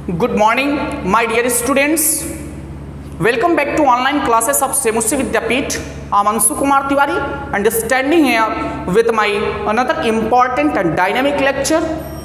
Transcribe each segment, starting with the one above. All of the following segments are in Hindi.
Good morning, my dear students. Welcome back to online classes of Semusi Vidyapeeth. I am Anshu Kumar Tiwari and standing here with my another important and dynamic lecture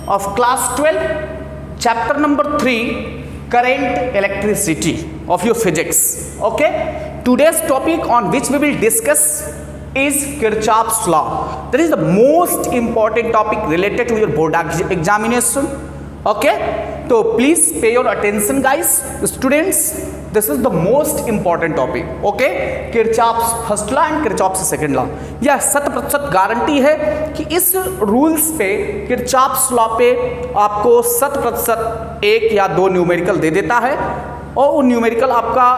of class 12, chapter number 3, current electricity of your physics. Okay, today's topic on which we will discuss is Kirchhoff's law. That is the most important topic related to your board examination. Okay, so please pay your attention, guys, students. This is the most important topic. Okay, Kirchhoff's first law and Kirchhoff's second law. यह 100% गारंटी है कि इस रूल्स पे, Kirchhoff's लॉ पे आपको 100% 1 या 2 न्यूमेरिकल दे देता है और वो न्यूमेरिकल आपका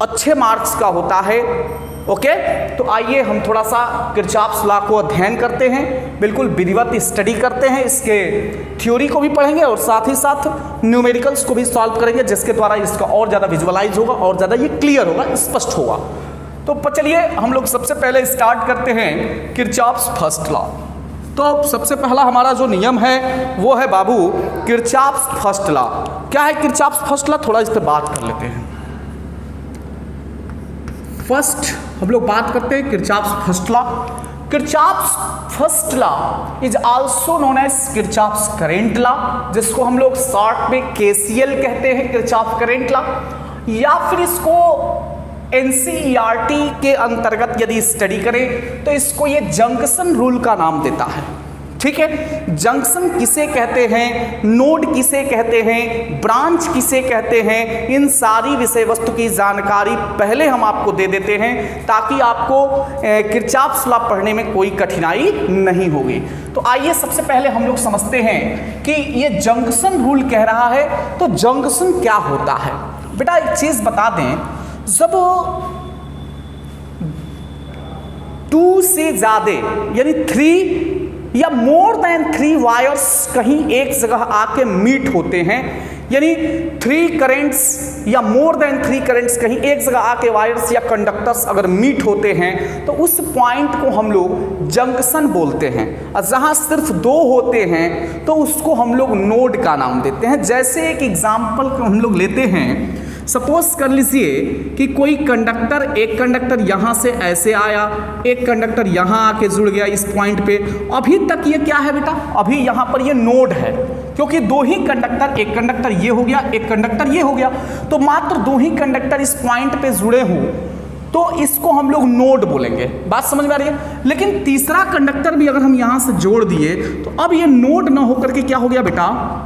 अच्छे मार्क्स का होता है. ओके, तो आइए हम थोड़ा सा किरचॉफ्स लॉ को अध्ययन करते हैं, बिल्कुल विधिवत स्टडी करते हैं, इसके थ्योरी को भी पढ़ेंगे और साथ ही साथ न्यूमेरिकल्स को भी सॉल्व करेंगे, जिसके द्वारा इसका और ज़्यादा विजुअलाइज होगा और ज़्यादा ये क्लियर होगा, स्पष्ट होगा. तो चलिए हम लोग सबसे पहले स्टार्ट करते हैं किरचॉफ्स फर्स्ट लॉ. तो सबसे पहला हमारा जो नियम है वो है बाबू किरचॉफ्स फर्स्ट लॉ. क्या है किरचॉफ्स फर्स्ट लॉ, थोड़ा इस पर बात कर लेते हैं. फर्स्ट हम लोग बात करते हैं Kirchhoff's first law. Kirchhoff's first law is also known as Kirchhoff's current law, जिसको हम लोग शॉर्ट में केसीएल कहते हैं, किरचॉफ करंट लॉ, या फिर इसको एनसीईआरटी के अंतर्गत यदि स्टडी करें तो इसको ये जंक्शन रूल का नाम देता है. ठीक है, जंक्शन किसे कहते हैं, नोड किसे कहते हैं, ब्रांच किसे कहते हैं, इन सारी विषय वस्तु की जानकारी पहले हम आपको दे देते हैं ताकि आपको किरचॉफ्स लॉ पढ़ने में कोई कठिनाई नहीं होगी. तो आइए सबसे पहले हम लोग समझते हैं कि ये जंक्शन रूल कह रहा है, तो जंक्शन क्या होता है. बेटा एक चीज बता दें, जब 2 से ज्यादा यानी 3 या मोर देन 3 वायर्स कहीं एक जगह आके मीट होते हैं, यानी 3 करंट्स या मोर देन 3 करंट्स कहीं एक जगह आके वायर्स या कंडक्टर्स अगर मीट होते हैं तो उस पॉइंट को हम लोग जंक्शन बोलते हैं. और जहाँ सिर्फ 2 होते हैं तो उसको हम लोग नोड का नाम देते हैं. जैसे एक एग्जाम्पल हम लोग लेते हैं, सपोज कर लीजिए कि कोई कंडक्टर, एक कंडक्टर यहाँ से ऐसे आया, एक कंडक्टर यहाँ आके जुड़ गया इस पॉइंट पे. अभी तक ये क्या है बेटा, अभी यहाँ पर ये नोड है, क्योंकि 2 ही कंडक्टर, एक कंडक्टर ये हो गया, एक कंडक्टर ये हो गया, तो मात्र 2 ही कंडक्टर इस पॉइंट पे जुड़े हों तो इसको हम लोग नोड बोलेंगे. बात समझ में आ रही है. लेकिन तीसरा कंडक्टर भी अगर हम यहाँ से जोड़ दिए तो अब ये नोड ना होकर के क्या हो गया बेटा,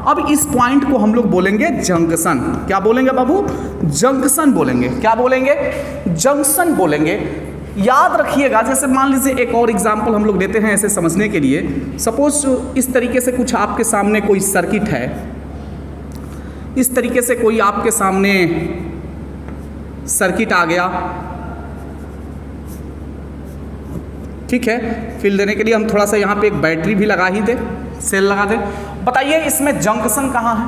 अब इस पॉइंट को हम लोग बोलेंगे जंक्शन. क्या बोलेंगे बाबू, जंक्शन बोलेंगे. क्या बोलेंगे, जंक्शन बोलेंगे. याद रखिएगा, जैसे मान लीजिए एक और एग्जाम्पल हम लोग देते हैं ऐसे समझने के लिए. सपोज इस तरीके से कुछ आपके सामने कोई सर्किट है, इस तरीके से कोई आपके सामने सर्किट आ गया. ठीक है, फिल देने के लिए हम थोड़ा सा यहाँ पे एक बैटरी भी लगा ही दे, सेल लगा दे. बताइए इसमें जंक्शन कहाँ है.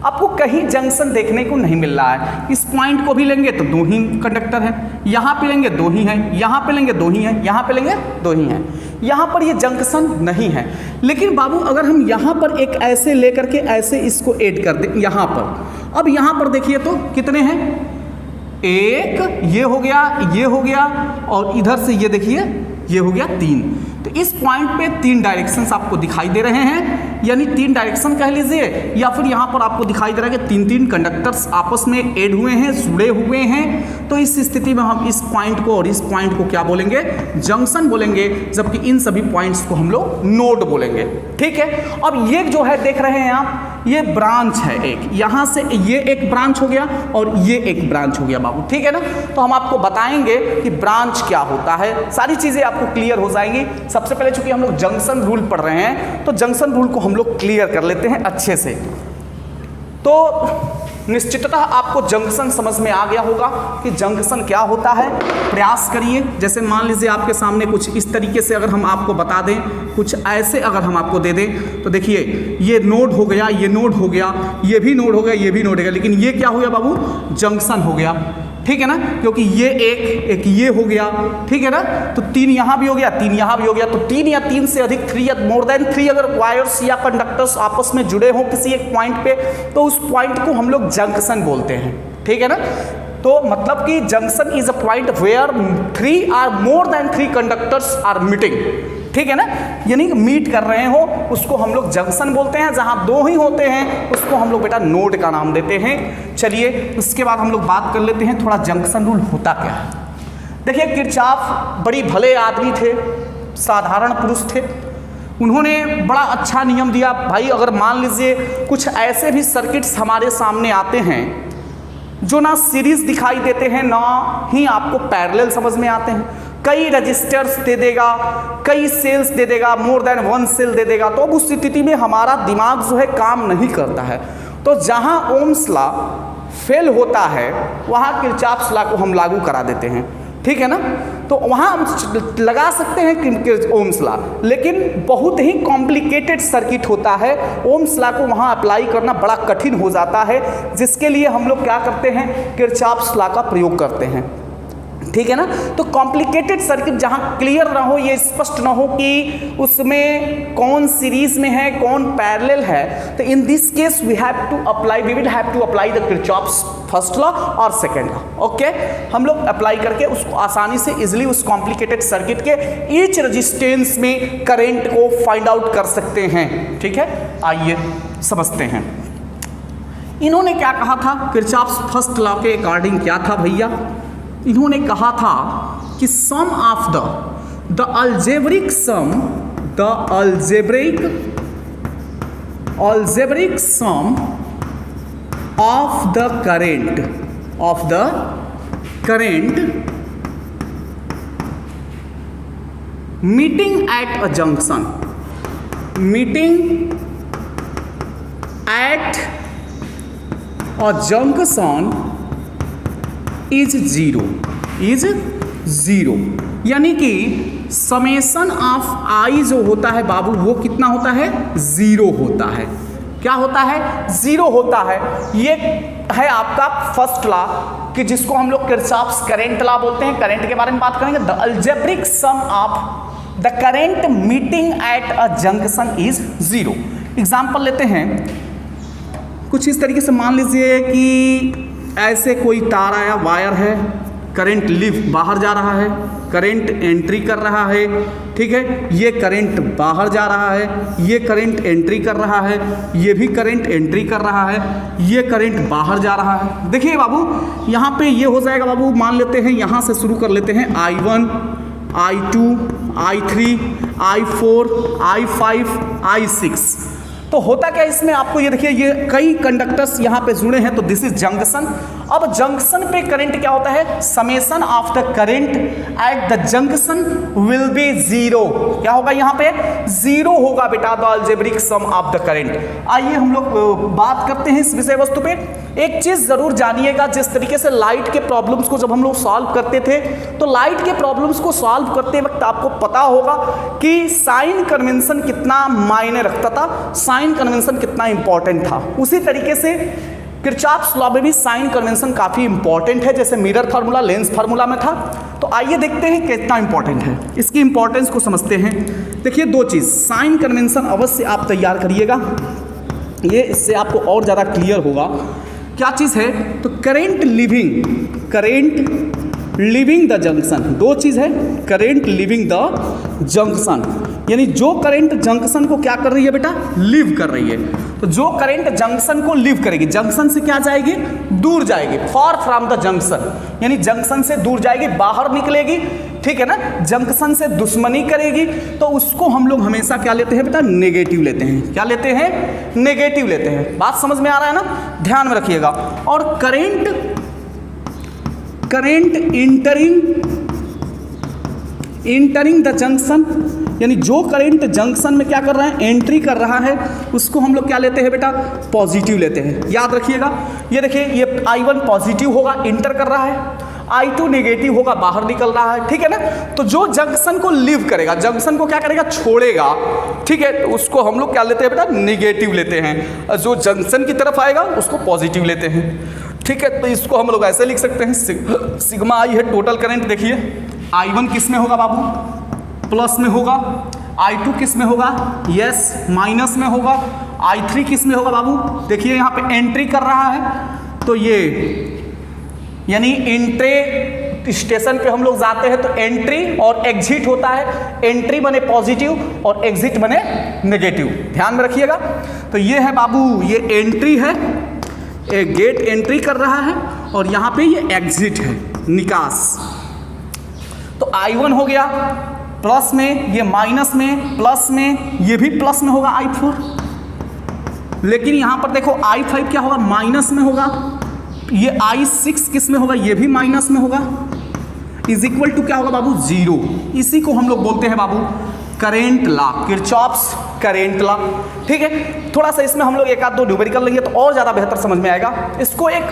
आपको कहीं जंक्शन देखने को नहीं मिल रहा है. इस पॉइंट को भी लेंगे तो 2 ही कंडक्टर हैं, यहाँ पे लेंगे 2 ही हैं, यहाँ पे लेंगे 2 ही हैं, यहाँ पे लेंगे 2 ही हैं. यहाँ पर ये जंक्शन नहीं है. लेकिन बाबू अगर हम यहाँ पर एक ऐसे लेकर के ऐसे इसको ऐड कर दें यहाँ पर, अब यहाँ पर देखिए तो कितने हैं, 1 ये हो गया, ये हो गया, और इधर से ये देखिए ये हो गया 3. तो इस पॉइंट पे 3 डायरेक्शंस आपको दिखाई दे रहे हैं, यानी 3 डायरेक्शन कह लीजिए, या फिर यहाँ पर आपको दिखाई दे रहा है कि 3 कंडक्टर्स आपस में ऐड हुए हैं, जुड़े हुए हैं. तो इस स्थिति में हम इस पॉइंट को और इस पॉइंट को क्या बोलेंगे, जंक्शन बोलेंगे, जबकि इन सभी पॉइंट्स को हम लोग नोड बोलेंगे. ठीक है, अब ये जो है देख रहे हैं आप, ये ब्रांच है एक, यहाँ से ये एक ब्रांच हो गया और ये एक ब्रांच हो गया बाबू. ठीक है ना. तो हम आपको बताएंगे कि ब्रांच क्या होता है, सारी चीजें आपको क्लियर हो जाएंगी. सबसे पहले चूंकि हम लोग जंक्शन रूल पढ़ रहे हैं तो जंक्शन रूल को हम लोग क्लियर कर लेते हैं अच्छे से. तो निश्चिततः आपको जंक्शन समझ में आ गया होगा कि जंक्शन क्या होता है. प्रयास करिए, जैसे मान लीजिए आपके सामने कुछ इस तरीके से अगर हम आपको बता दें, कुछ ऐसे अगर हम आपको दे दें, तो देखिए ये नोड हो गया, ये नोड हो गया, ये भी नोड हो गया, ये भी नोड हो गया, लेकिन ये क्या हो गया बाबू, जंक्शन हो गया. ठीक है ना, क्योंकि ये एक ये हो गया, ठीक है ना, तो 3 यहाँ भी हो गया, 3 यहाँ भी हो गया, तो 3 या 3 से अधिक 3 या मोर देन 3 अगर वायर्स या कंडक्टर्स आपस में जुड़े हों किसी एक पॉइंट पे, तो उस पॉइंट को हम लोग जंक्शन बोलते हैं, ठीक है ना। तो मतलब कि junction is a point where 3 और more than 3 conductors are meeting, ठीक है ना, यानी मीट कर रहे हो उसको हम लोग जंक्शन बोलते हैं। जहां 2 ही होते हैं उसको हम लोग बेटा नोड का नाम देते हैं। चलिए उसके बाद हम लोग बात कर लेते हैं थोड़ा जंक्शन रूल होता क्या है। देखिए किरचॉफ बड़ी भले आदमी थे, साधारण पुरुष थे, उन्होंने बड़ा अच्छा नियम दिया। भाई अगर मान लीजिए कुछ ऐसे भी सर्किट्स हमारे सामने आते हैं जो ना सीरीज दिखाई देते हैं ना ही आपको पैरेलल समझ में आते हैं, कई रजिस्टर्स दे देगा, कई सेल्स दे देगा, मोर देन 1 सेल दे देगा, तो अब उस स्थिति में हमारा दिमाग जो है काम नहीं करता है। तो जहां ओम्स लॉ फेल होता है वहां किरचॉफ्स लॉ को हम लागू करा देते हैं, ठीक है ना। तो वहां हम लगा सकते हैं ओम्स लॉ, लेकिन बहुत ही कॉम्प्लिकेटेड सर्किट होता है, ओम्स लॉ को वहां अप्लाई करना बड़ा कठिन हो जाता है, जिसके लिए हम लोग क्या करते हैं, किरचॉफ्स लॉ का प्रयोग करते हैं, ठीक है ना। तो कॉम्प्लिकेटेड सर्किट जहां क्लियर ना हो, ये स्पष्ट ना हो कि उसमें कौन सीरीज में है कौन पैरेलल है, तो in this case we will have to apply the Kirchhoff's first law और सेकेंड लॉ। ओके, हम लोग अप्लाई करके उसको आसानी से इजिली उस कॉम्प्लिकेटेड सर्किट के ईच रेजिस्टेंस में करंट को फाइंड आउट कर सकते हैं, ठीक है। आइए समझते हैं इन्होंने क्या कहा था। किरचॉफ्स फर्स्ट लॉ के अकॉर्डिंग क्या था भैया, इन्होंने कहा था कि sum of the algebraic sum, the algebraic sum of the current meeting at a junction is zero, यानी कि समेशन ऑफ आई जो होता है बाबू वो कितना होता है, 0 होता है। क्या होता है, 0 होता है। ये है आपका फर्स्ट लॉ कि जिसको हम लोग किरचॉफ्स करंट लॉ बोलते हैं। करंट के बारे में बात करेंगे, the algebraic sum of the current meeting at a junction is 0। Example लेते हैं, कुछ इस तरीके से मान लीजिए कि ऐसे कोई तार आया, वायर है, करंट लीव बाहर जा रहा है, करंट एंट्री कर रहा है, ठीक है, ये करंट बाहर जा रहा है, ये करंट एंट्री कर रहा है, ये भी करंट एंट्री कर रहा है, ये करंट बाहर जा रहा है। देखिए बाबू यहाँ पे ये हो जाएगा बाबू, मान लेते हैं यहाँ से शुरू कर लेते हैं, I1, I2, I3, I4, I5, I6। तो होता क्या इसमें आपको ये देखिए, ये कई कंडक्टर्स यहाँ पे जुड़े हैं, तो दिस इज जंक्शन। अब जंक्शन पे करंट क्या होता है, summation of the current at the junction will be 0। क्या होगा यहाँ पे, 0 होगा बेटा, the algebraic sum of the current. आइए हम लोग बात करते हैं इस विषय वस्तु पे। एक चीज जरूर जानिएगा, जिस तरीके से लाइट के प्रॉब्लम्स को जब हम लोग सॉल्व करते थे, तो लाइट के प्रॉब्लम्स को सॉल्व करते वक्त आपको पता होगा कि साइन कन्वेंशन कितना मायने रखता था, साइन कन्वेंशन कितना इंपॉर्टेंट था। उसी तरीके से किरचॉफ्स लॉ में भी साइन कन्वेंशन काफी इंपॉर्टेंट है, जैसे मिरर फार्मूला, लेंस फार्मूला में था। तो आइए देखते हैं कितना इंपॉर्टेंट है, इसकी इंपॉर्टेंस को समझते हैं। देखिए 2 चीज, साइन कन्वेंशन अवश्य आप तैयार करिएगा, ये इससे आपको और ज्यादा क्लियर होगा। क्या चीज है, तो करंट लिविंग द जंक्शन। 2 चीज है, करंट लिविंग द जंक्शन, यानी जो करंट जंक्शन को क्या कर रही है बेटा, लिव कर रही है। तो जो करंट जंक्शन को लिव करेगी, जंक्शन से क्या जाएगी, दूर जाएगी, फार फ्रॉम द जंक्शन, यानी जंक्शन से दूर जाएगी, बाहर निकलेगी, ठीक है ना, जंक्शन से दुश्मनी करेगी, तो उसको हम लोग हमेशा क्या लेते हैं बेटा, नेगेटिव लेते हैं। क्या लेते हैं, नेगेटिव लेते हैं। बात समझ में आ रहा है ना, ध्यान में रखिएगा। और करंट इंटरिंग द जंक्शन, यानी जो करंट जंक्शन में क्या कर रहा है, एंट्री कर रहा है, उसको हम लोग क्या लेते हैं बेटा, पॉजिटिव लेते हैं। याद रखिएगा, ये देखिए, ये I1 पॉजिटिव होगा, इंटर कर रहा है, I2 नेगेटिव होगा, बाहर निकल रहा है, ठीक है ना। तो जो जंक्शन को लीव करेगा, जंक्शन को क्या करेगा, छोड़ेगा, ठीक है, तो उसको हम लोग क्या लेते हैं बेटा, नेगेटिव लेते हैं। जो जंक्शन की तरफ आएगा उसको पॉजिटिव लेते हैं। ठीक है, तो इसको हम लोग ऐसे लिख सकते हैं, सिग्मा आई है टोटल करंट। देखिए I1 किस में होगा बाबू, प्लस में होगा। I2 किस में होगा, यस माइनस में होगा। I3 किस में होगा बाबू, देखिए यहाँ पे एंट्री कर रहा है, तो ये यानी इंट्रे स्टेशन पे हम लोग जाते हैं तो एंट्री और एग्जिट होता है। एंट्री बने पॉजिटिव और एग्जिट बने नेगेटिव, ध्यान में रखिएगा। तो ये है बाबू, ये एंट्री है, एक गेट एंट्री कर रहा है और यहाँ पे ये एग्जिट है, निकास। तो I1 हो गया प्लस में, ये माइनस में, प्लस में, ये भी प्लस में होगा I4। लेकिन यहाँ पर देखो I5 क्या होगा, माइनस में होगा। ये I6 किस में होगा, ये भी माइनस में होगा। इज इक्वल टू क्या होगा बाबू, 0। इसी को हम लोग बोलते हैं बाबू current law, Kirchhoff's current law. ठीक है, थोड़ा सा इसमें हम लोग एक आध दो न्यूमेरिकल लेंगे तो और ज़्यादा बेहतर समझ में आएगा। इसको एक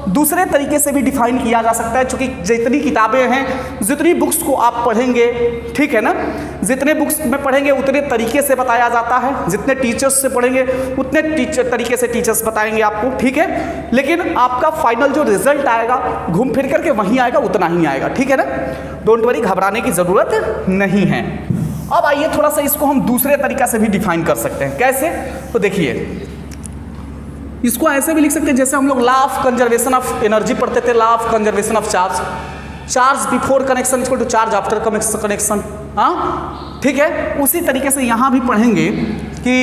दूसरे तरीके से भी डिफाइन किया जा सकता है, क्योंकि जितनी किताबें हैं, जितनी बुक्स को आप पढ़ेंगे, ठीक है ना, जितने बुक्स में पढ़ेंगे उतने तरीके से बताया जाता है। जितने टीचर्स से पढ़ेंगे उतने तरीके से टीचर्स बताएंगे आपको, ठीक है। लेकिन आपका फाइनल जो रिजल्ट आएगा घूम फिर करके वहीं आएगा, उतना ही आएगा, ठीक है ना। डोंट वरी, घबराने की ज़रूरत नहीं है। अब आइए थोड़ा सा इसको हम दूसरे तरीका से भी डिफाइन कर सकते हैं। कैसे, तो देखिए इसको ऐसे भी लिख सकते हैं जैसे हम लोग law of conservation of energy पढ़ते थे, law of conservation of charge. Charge before connection equal to charge after connection, हाँ ठीक है। उसी तरीके से यहाँ भी पढ़ेंगे कि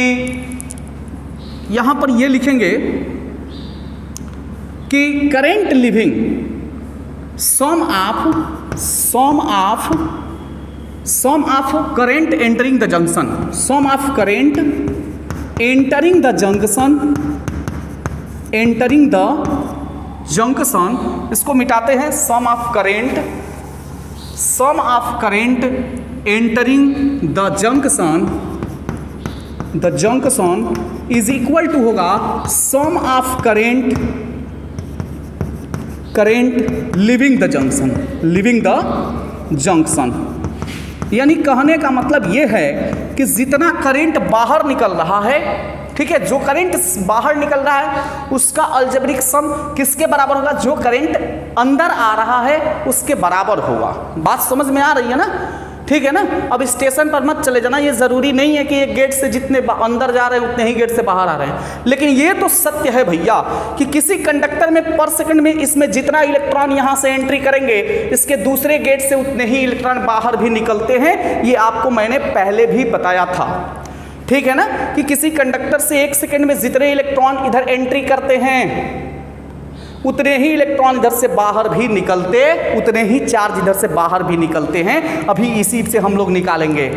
यहाँ पर ये लिखेंगे कि current leaving sum of current entering the junction, sum of current entering the junction, इसको मिटाते हैं, sum of current entering the junction is equal to होगा sum of current leaving the junction। यानी कहने का मतलब ये है कि जितना करंट बाहर निकल रहा है, ठीक है, जो करंट बाहर निकल रहा है उसका अलजेब्रिक सम किसके बराबर होगा, जो करंट अंदर आ रहा है उसके बराबर होगा। बात समझ में आ रही है ना, ठीक है ना। अब स्टेशन पर मत चले जाना, ये ज़रूरी नहीं है कि एक गेट से जितने अंदर जा रहे हैं उतने ही गेट से बाहर आ रहे हैं। लेकिन ये तो सत्य है भैया कि किसी कंडक्टर में पर सेकंड में इसमें जितना इलेक्ट्रॉन यहाँ से एंट्री करेंगे, इसके दूसरे गेट से उतने ही इलेक्ट्रॉन बाहर भी निकलते हैं। ये आपको मैंने पहले भी बताया था, ठीक है ना, कि किसी कंडक्टर से एक सेकेंड में जितने इलेक्ट्रॉन इधर एंट्री करते हैं उतने ही इलेक्ट्रॉन इधर से बाहर भी निकलते, उतने ही चार्ज इधर से बाहर भी निकलते हैं। अभी इसी से हम लोग निकालेंगे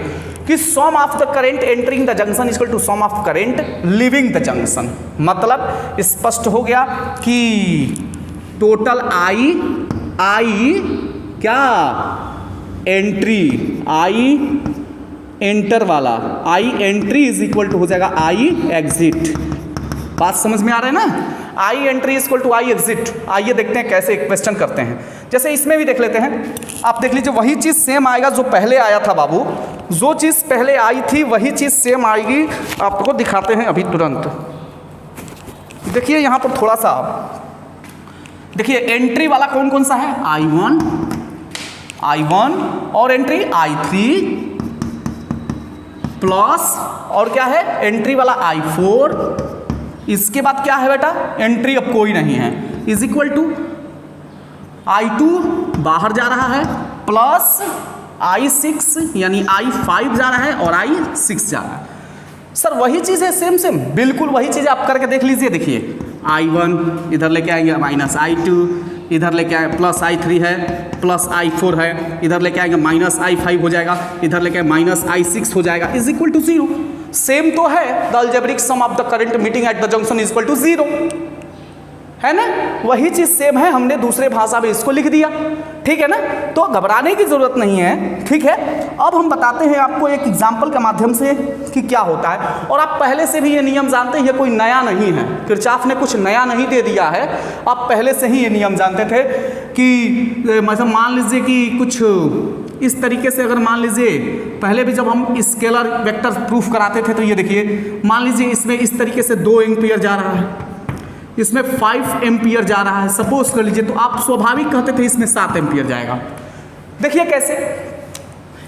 कि sum of the current entering the junction equal to sum of current leaving the junction. मतलब स्पष्ट हो गया कि टोटल आई क्या एंट्री, आई एंटर वाला, आई एंट्री इज इक्वल टू हो जाएगा आई एग्जिट। बात समझ में आ रहा है ना, I entry is equal to I exit. आइए देखते हैं कैसे एक क्वेश्चन करते हैं। जैसे इसमें भी देख लेते हैं, आप देख लीजिए वही चीज़ सेम आएगा जो पहले आया था बाबू, जो चीज़ पहले आई थी वही चीज़ सेम आएगी। आपको दिखाते हैं अभी तुरंत। देखिए यहाँ पर थोड़ा सा देखिए, एंट्री वाला कौन कौन सा है, I1 और एंट्री I3 प्लस और क्या है एंट्री वाला I4। इसके बाद क्या है बेटा, एंट्री अब कोई नहीं है, इज इक्वल टू I2 बाहर जा रहा है प्लस I6 यानी I5 जा रहा है और I6 जा रहा है। सर वही चीज़ है, सेम बिल्कुल वही चीज़ आप करके देख लीजिए। देखिए I1 इधर लेके आएंगे माइनस I2, इधर लेके आए प्लस I3 है, प्लस I4 है, इधर लेके आएंगे माइनस I5 हो जाएगा, इधर लेके माइनस I6 हो जाएगा, इज इक्वल टू 0। सेम तो है, the algebraic sum of the current meeting at the junction is equal to 0, है ना। वही चीज़ सेम है, हमने दूसरे भाषा में इसको लिख दिया, ठीक है ना। तो घबराने की ज़रूरत नहीं है, ठीक है। अब हम बताते हैं आपको एक एग्जाम्पल के माध्यम से कि क्या होता है। और आप पहले से भी ये नियम जानते हैं, ये कोई नया नहीं है, किरचॉफ ने कुछ नया नहीं दे दिया है। आप पहले से ही ये नियम जानते थे कि मतलब मान लीजिए कि कुछ इस तरीके से, अगर मान लीजिए पहले भी जब हम स्केलर वेक्टर प्रूफ कराते थे तो ये देखिए, मान लीजिए इसमें इस तरीके से 2 एम्पीयर जा रहा है, इसमें 5 एम्पियर जा रहा है, सपोज कर लीजिए, तो आप स्वाभाविक कहते थे इसमें 7 एम्पियर जाएगा। देखिए कैसे,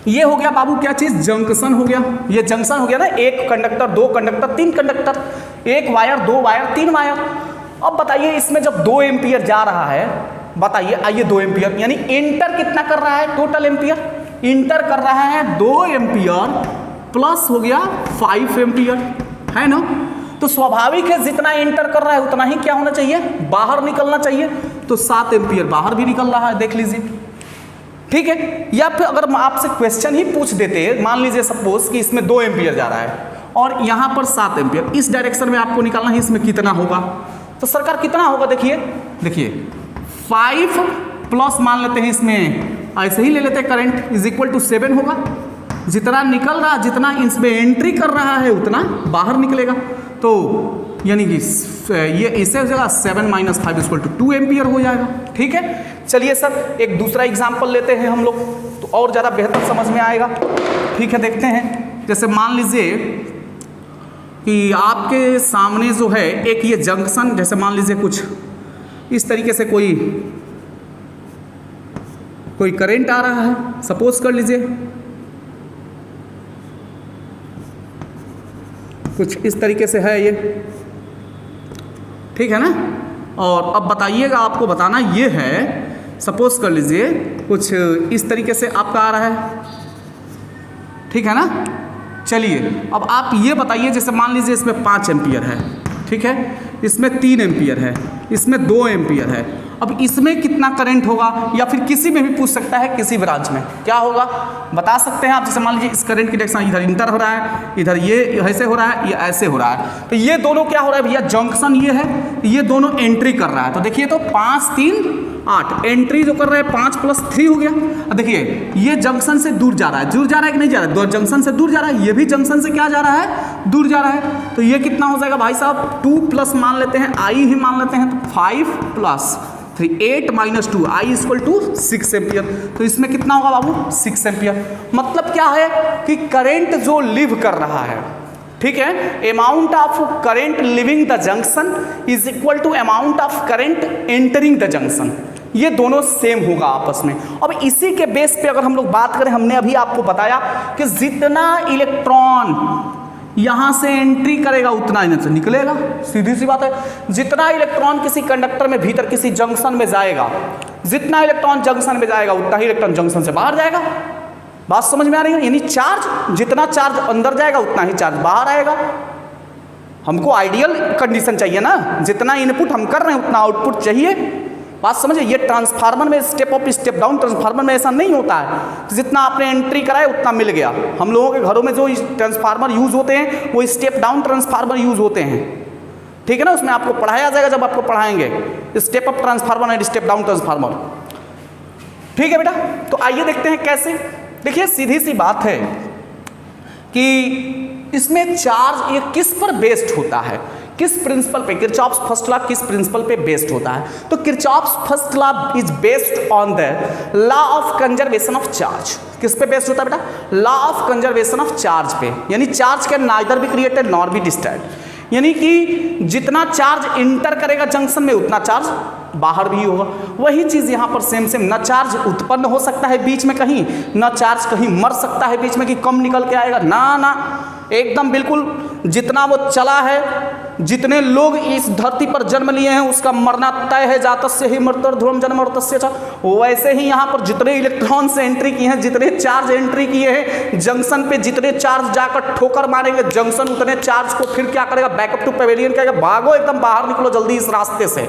ये हो गया बाबू क्या चीज, जंक्शन हो गया, ये जंक्शन हो गया ना, एक कंडक्टर, दो कंडक्टर, तीन कंडक्टर, एक वायर, दो वायर, तीन वायर। अब बताइए इसमें जब 2 एम्पियर जा रहा है, बताइए आइए 2 एम्पियर यानी इंटर कितना कर रहा है, टोटल एम्पियर इंटर कर रहा है 2 एम्पियर प्लस हो गया 5 एम्पियर, है ना। तो स्वाभाविक है जितना इंटर कर रहा है उतना ही क्या होना चाहिए, बाहर निकलना चाहिए। तो 7 एम्पियर बाहर भी निकल रहा है, देख लीजिए, ठीक है। या फिर अगर आपसे क्वेश्चन ही पूछ देते, मान लीजिए सपोज कि इसमें 2 एम्पियर जा रहा है और यहाँ पर 7 एम्पियर, इस डायरेक्शन में आपको निकालना है, इसमें कितना होगा, तो सरकार कितना होगा, देखिए 5 प्लस मान लेते हैं, इसमें ऐसे ही ले लेते हैं, करंट इज इक्वल टू 7 होगा। जितना निकल रहा, जितना इसमें एंट्री कर रहा है उतना बाहर निकलेगा। तो यानी कि ये इससे हो जाएगा 7 - 5 = 2 एम्पियर हो जाएगा, ठीक है। चलिए सर एक दूसरा एग्जाम्पल लेते हैं हम लोग, तो और ज़्यादा बेहतर समझ में आएगा, ठीक है। देखते हैं, जैसे मान लीजिए कि आपके सामने जो है एक ये जंक्शन, जैसे मान लीजिए कुछ इस तरीके से कोई करंट आ रहा है, सपोज कर लीजिए कुछ इस तरीके से है ये, ठीक है ना। और अब बताइएगा, आपको बताना ये है, सपोज कर लीजिए कुछ इस तरीके से आपका आ रहा है, ठीक है ना। चलिए अब आप ये बताइए, जैसे मान लीजिए इसमें 5 एम्पियर है, ठीक है, इसमें 3 एम्पियर है, इसमें 2 एम्पियर है। अब इसमें कितना करंट होगा, या फिर किसी में भी पूछ सकता है, किसी ब्रांच में क्या होगा बता सकते हैं आप। जैसे मान लीजिए इस करंट की डायरेक्शन इधर इंटर हो रहा है, इधर ये ऐसे हो रहा है, ये ऐसे हो रहा है, तो ये दोनों क्या हो रहा है भैया, जंक्शन ये है, ये दोनों एंट्री कर रहा है। तो देखिए तो 5 3 8 एंट्री जो कर रहे हैं 5 + 3 हो गया। अब देखिए ये जंक्शन से दूर जा रहा है, दूर जा रहा है कि नहीं जा रहा है, दो जंक्शन से दूर जा रहा है, ये भी जंक्शन से क्या जा रहा है, दूर जा रहा है। तो ये कितना हो जाएगा भाई साहब, 2 प्लस मान लेते हैं, आई ही मान लेते हैं, तो 5 + 3 8 - 2 आई = 6 एम्पियर। तो इसमें कितना होगा बाबू, 6 एम्पियर। मतलब क्या है कि करंट जो लिव कर रहा है, ठीक है, amount of current leaving the junction is equal to amount of current entering the junction. ये दोनों सेम होगा आपस में। अब इसी के बेस पे अगर हम लोग बात करें, हमने अभी आपको बताया कि जितना इलेक्ट्रॉन यहाँ से एंट्री करेगा उतना इधर से निकलेगा, सीधी सी बात है। जितना इलेक्ट्रॉन किसी कंडक्टर में भीतर किसी जंक्शन में जाएगा, जितना इलेक्ट्रॉन जंक्शन में जाएगा उतना ही इलेक्ट्रॉन जंक्शन से बाहर जाएगा। बात समझ में आ रही है, यानी चार्ज, जितना चार्ज अंदर जाएगा उतना ही चार्ज बाहर आएगा। हमको आइडियल कंडीशन चाहिए ना, जितना इनपुट हम कर रहे हैं उतना आउटपुट चाहिए। बात समझिए, ये ट्रांसफार्मर में step up step down, transformer में ऐसा नहीं होता है, जितना आपने एंट्री कराया उतना मिल गया। हम लोगों के घरों में जो ट्रांसफार्मर यूज होते हैं वो स्टेप डाउन ट्रांसफार्मर यूज होते हैं, ठीक है ना। उसमें आपको पढ़ाया जाएगा जब आपको पढ़ाएंगे, step up transformer and step down transformer, ठीक है बेटा। तो आइए देखते हैं कैसे। देखिए सीधी सी बात है कि इसमें चार्ज ये किस पर बेस्ड होता है, किस प्रिंसिपल पे, किरचॉफ्स फर्स्ट लॉ किस प्रिंसिपल पे बेस्ड होता है। तो Kirchhoff's first law is based on the law of conservation of charge. किस पे बेस्ड होता है बेटा, law of conservation of charge पे। यानी charge can neither be created nor be destroyed, यानी कि जितना चार्ज इंटर करेगा जंक्शन में उतना चार्ज बाहर भी होगा। वही चीज यहाँ पर सेम न चार्ज उत्पन्न हो सकता है बीच में कहीं, न चार्ज कहीं मर सकता है बीच में कि कम निकल के आएगा, ना एकदम बिल्कुल जितना वो चला है, जितने लोग इस धरती पर जन्म लिए हैं उसका मरना तय है, जातस्य ही मृत्युर ध्रुवम जन्ममृतस्य च। वैसे ही यहाँ पर जितने इलेक्ट्रॉन से एंट्री किए हैं, जितने चार्ज एंट्री किए हैं जंक्शन पे, जितने चार्ज जाकर ठोकर मारेंगे जंक्शन, उतने चार्ज को फिर क्या करेगा, बैकअप टू पेवेलियन कहेगा, भागो एकदम बाहर निकलो जल्दी इस रास्ते से,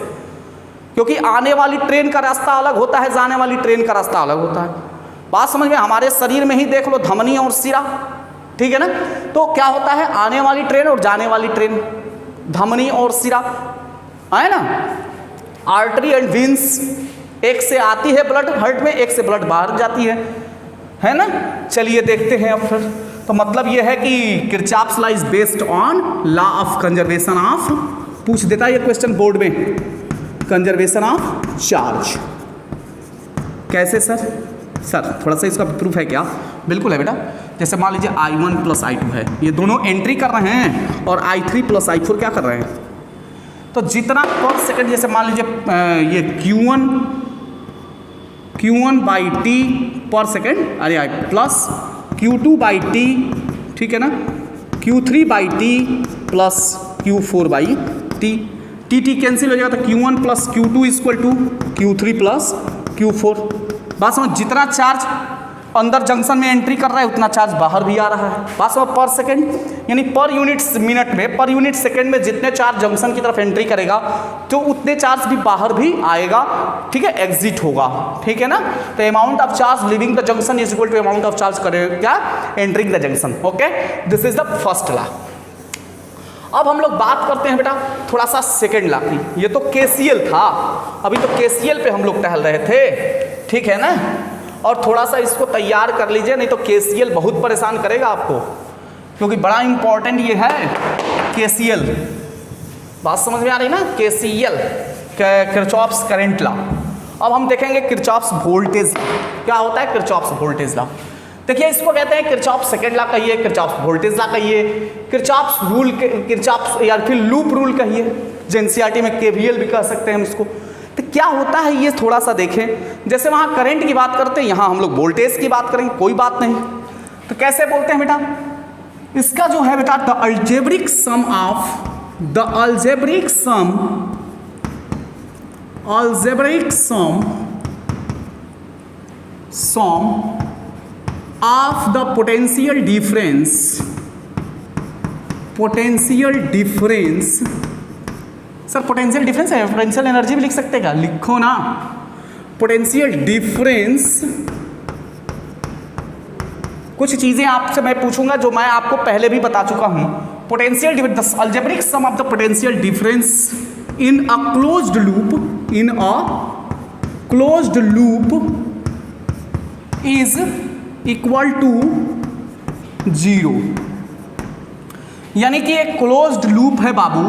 क्योंकि आने वाली ट्रेन का रास्ता अलग होता है, जाने वाली ट्रेन का रास्ता अलग होता है। बात समझ में, हमारे शरीर में ही देख लो धमनी और सिरा, ठीक है ना। तो क्या होता है, आने वाली ट्रेन और जाने वाली ट्रेन, धमनी और सिरा है ना, आर्टरी एंड वेन्स, एक से आती है ब्लड हार्ट में, एक से ब्लड बाहर जाती है ना। चलिए देखते हैं अब फिर। तो मतलब ये है कि Kirchhoff's law is based on law of conservation of, पूछ देता है ये क्वेश्चन बोर्ड में, कंजर्वेशन ऑफ चार्ज। कैसे सर थोड़ा सा इसका प्रूफ है क्या? बिल्कुल है बेटा। जैसे मान लीजिए I1 + I2 है, ये दोनों एंट्री कर रहे हैं और I3 + I4 क्या कर रहे हैं, तो जितना पर सेकंड, जैसे मान लीजिए ये Q1 बाई टी पर सेकेंड, अरे प्लस Q2 बाई टी, ठीक है ना, Q3 by T plus Q4 by T, T cancel हो जाएगा तो Q1 plus Q2 equal to Q3 plus Q4। बात समझ, जितना चार्ज अंदर जंक्शन में एंट्री कर रहा है उतना चार्ज बाहर भी आ रहा है। बात समझ, पर सेकंड यानी पर यूनिट मिनट में, पर यूनिट सेकंड में जितने चार्ज जंक्शन की तरफ एंट्री करेगा तो उतने चार्ज भी बाहर भी आएगा, ठीक है, एग्जिट होगा, ठीक है ना। तो amount of charge leaving the junction is equal to amount of charge करेगा क्या, entering the junction. Okay, this is the first law. अब हम लोग बात करते हैं बेटा थोड़ा सा सेकेंड लॉ की। ये तो केसीएल था, अभी तो केसीएल पे हम लोग टहल रहे थे, ठीक है ना। और थोड़ा सा इसको तैयार कर लीजिए, नहीं तो केसीएल बहुत परेशान करेगा आपको, क्योंकि बड़ा इंपॉर्टेंट ये है केसीएल। बात समझ में आ रही ना, केसीएल, किरचॉफ्स करंट लॉ। अब हम देखेंगे किरचॉफ्स वोल्टेज, क्या होता है किरचॉफ्स वोल्टेज लॉ। देखिए इसको कहते हैं किरचॉफ सेकंड लॉ कहिए, किरचॉफ वोल्टेज लॉ कहिए, किरचॉफ रूल, किरचॉफ या फिर लूप रूल कहिए, जो एनसीईआरटी में केवीएल भी कह सकते हैं हम इसको। तो क्या होता है ये थोड़ा सा देखें, जैसे वहाँ करंट की बात करते हैं, यहाँ हम लोग वोल्टेज की बात करेंगे, कोई बात नहीं। तो कैसे बोलते हैं बेटा, इसका जो है बेटा the algebraic sum of, the algebraic sum of the potential difference, sir potential difference है, पोटेंशियल एनर्जी भी लिख सकते हैं क्या, लिखो ना, पोटेंशियल डिफरेंस। कुछ चीजें आपसे मैं पूछूंगा जो मैं आपको पहले भी बता चुका हूं। Potential difference, algebraic sum of the potential difference in a closed loop is equal to 0। यानी कि एक क्लोज्ड लूप है बाबू,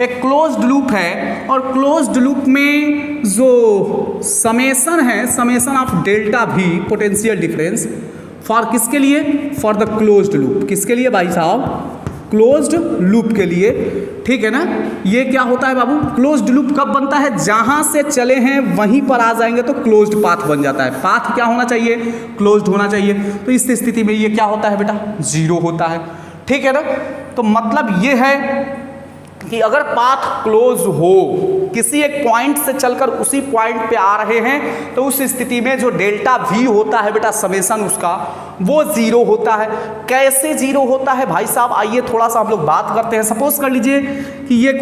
एक क्लोज्ड लूप है, और क्लोज्ड लूप में जो समेशन है, समेशन ऑफ डेल्टा भी पोटेंशियल डिफरेंस फॉर किसके लिए, फॉर द क्लोज्ड लूप। किसके लिए भाई साहब, क्लोज्ड लूप के लिए, ठीक है ना। ये क्या होता है बाबू, क्लोज्ड लूप कब बनता है, जहां से चले हैं वहीं पर आ जाएंगे तो क्लोज्ड पाथ बन जाता है। पाथ क्या होना चाहिए, क्लोज्ड होना चाहिए। तो इस स्थिति में ये क्या होता है बेटा, 0 होता है, ठीक है ना। तो मतलब ये है कि अगर पाथ क्लोज हो, किसी एक पॉइंट से चलकर उसी पॉइंट पे आ रहे हैं, तो उस स्थिति में जो डेल्टा वी होता है बेटा, समेशन उसका, वो 0 होता है। कैसे 0 होता है भाई साहब, आइए थोड़ा सा हम लोग बात करते हैं। सपोज कर लीजिए कि ये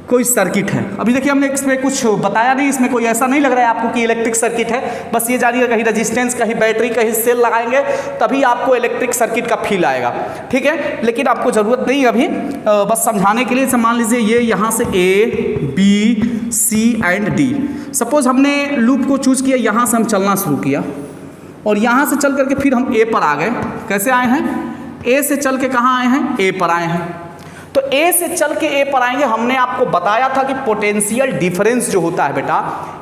कोई सर्किट है। अभी देखिए हमने इसमें कुछ बताया नहीं, इसमें कोई ऐसा नहीं लग रहा है आपको कि इलेक्ट्रिक सर्किट है, बस ये जानिए कहीं रेजिस्टेंस, कहीं बैटरी, कहीं सेल लगाएंगे तभी आपको इलेक्ट्रिक सर्किट का फील आएगा, ठीक है। लेकिन आपको ज़रूरत नहीं अभी, बस समझाने के लिए मान लीजिए ये यहाँ से A B C and D, suppose हमने लूप को चूज किया, यहाँ से हम चलना शुरू किया और यहाँ से चल करके फिर हम A पर आ गए। कैसे आए हैं, A से चल के कहाँ आए हैं, A पर आए हैं। तो A से चल के A पर आएंगे। हमने आपको बताया था कि पोटेंशियल डिफरेंस जो होता है बेटा,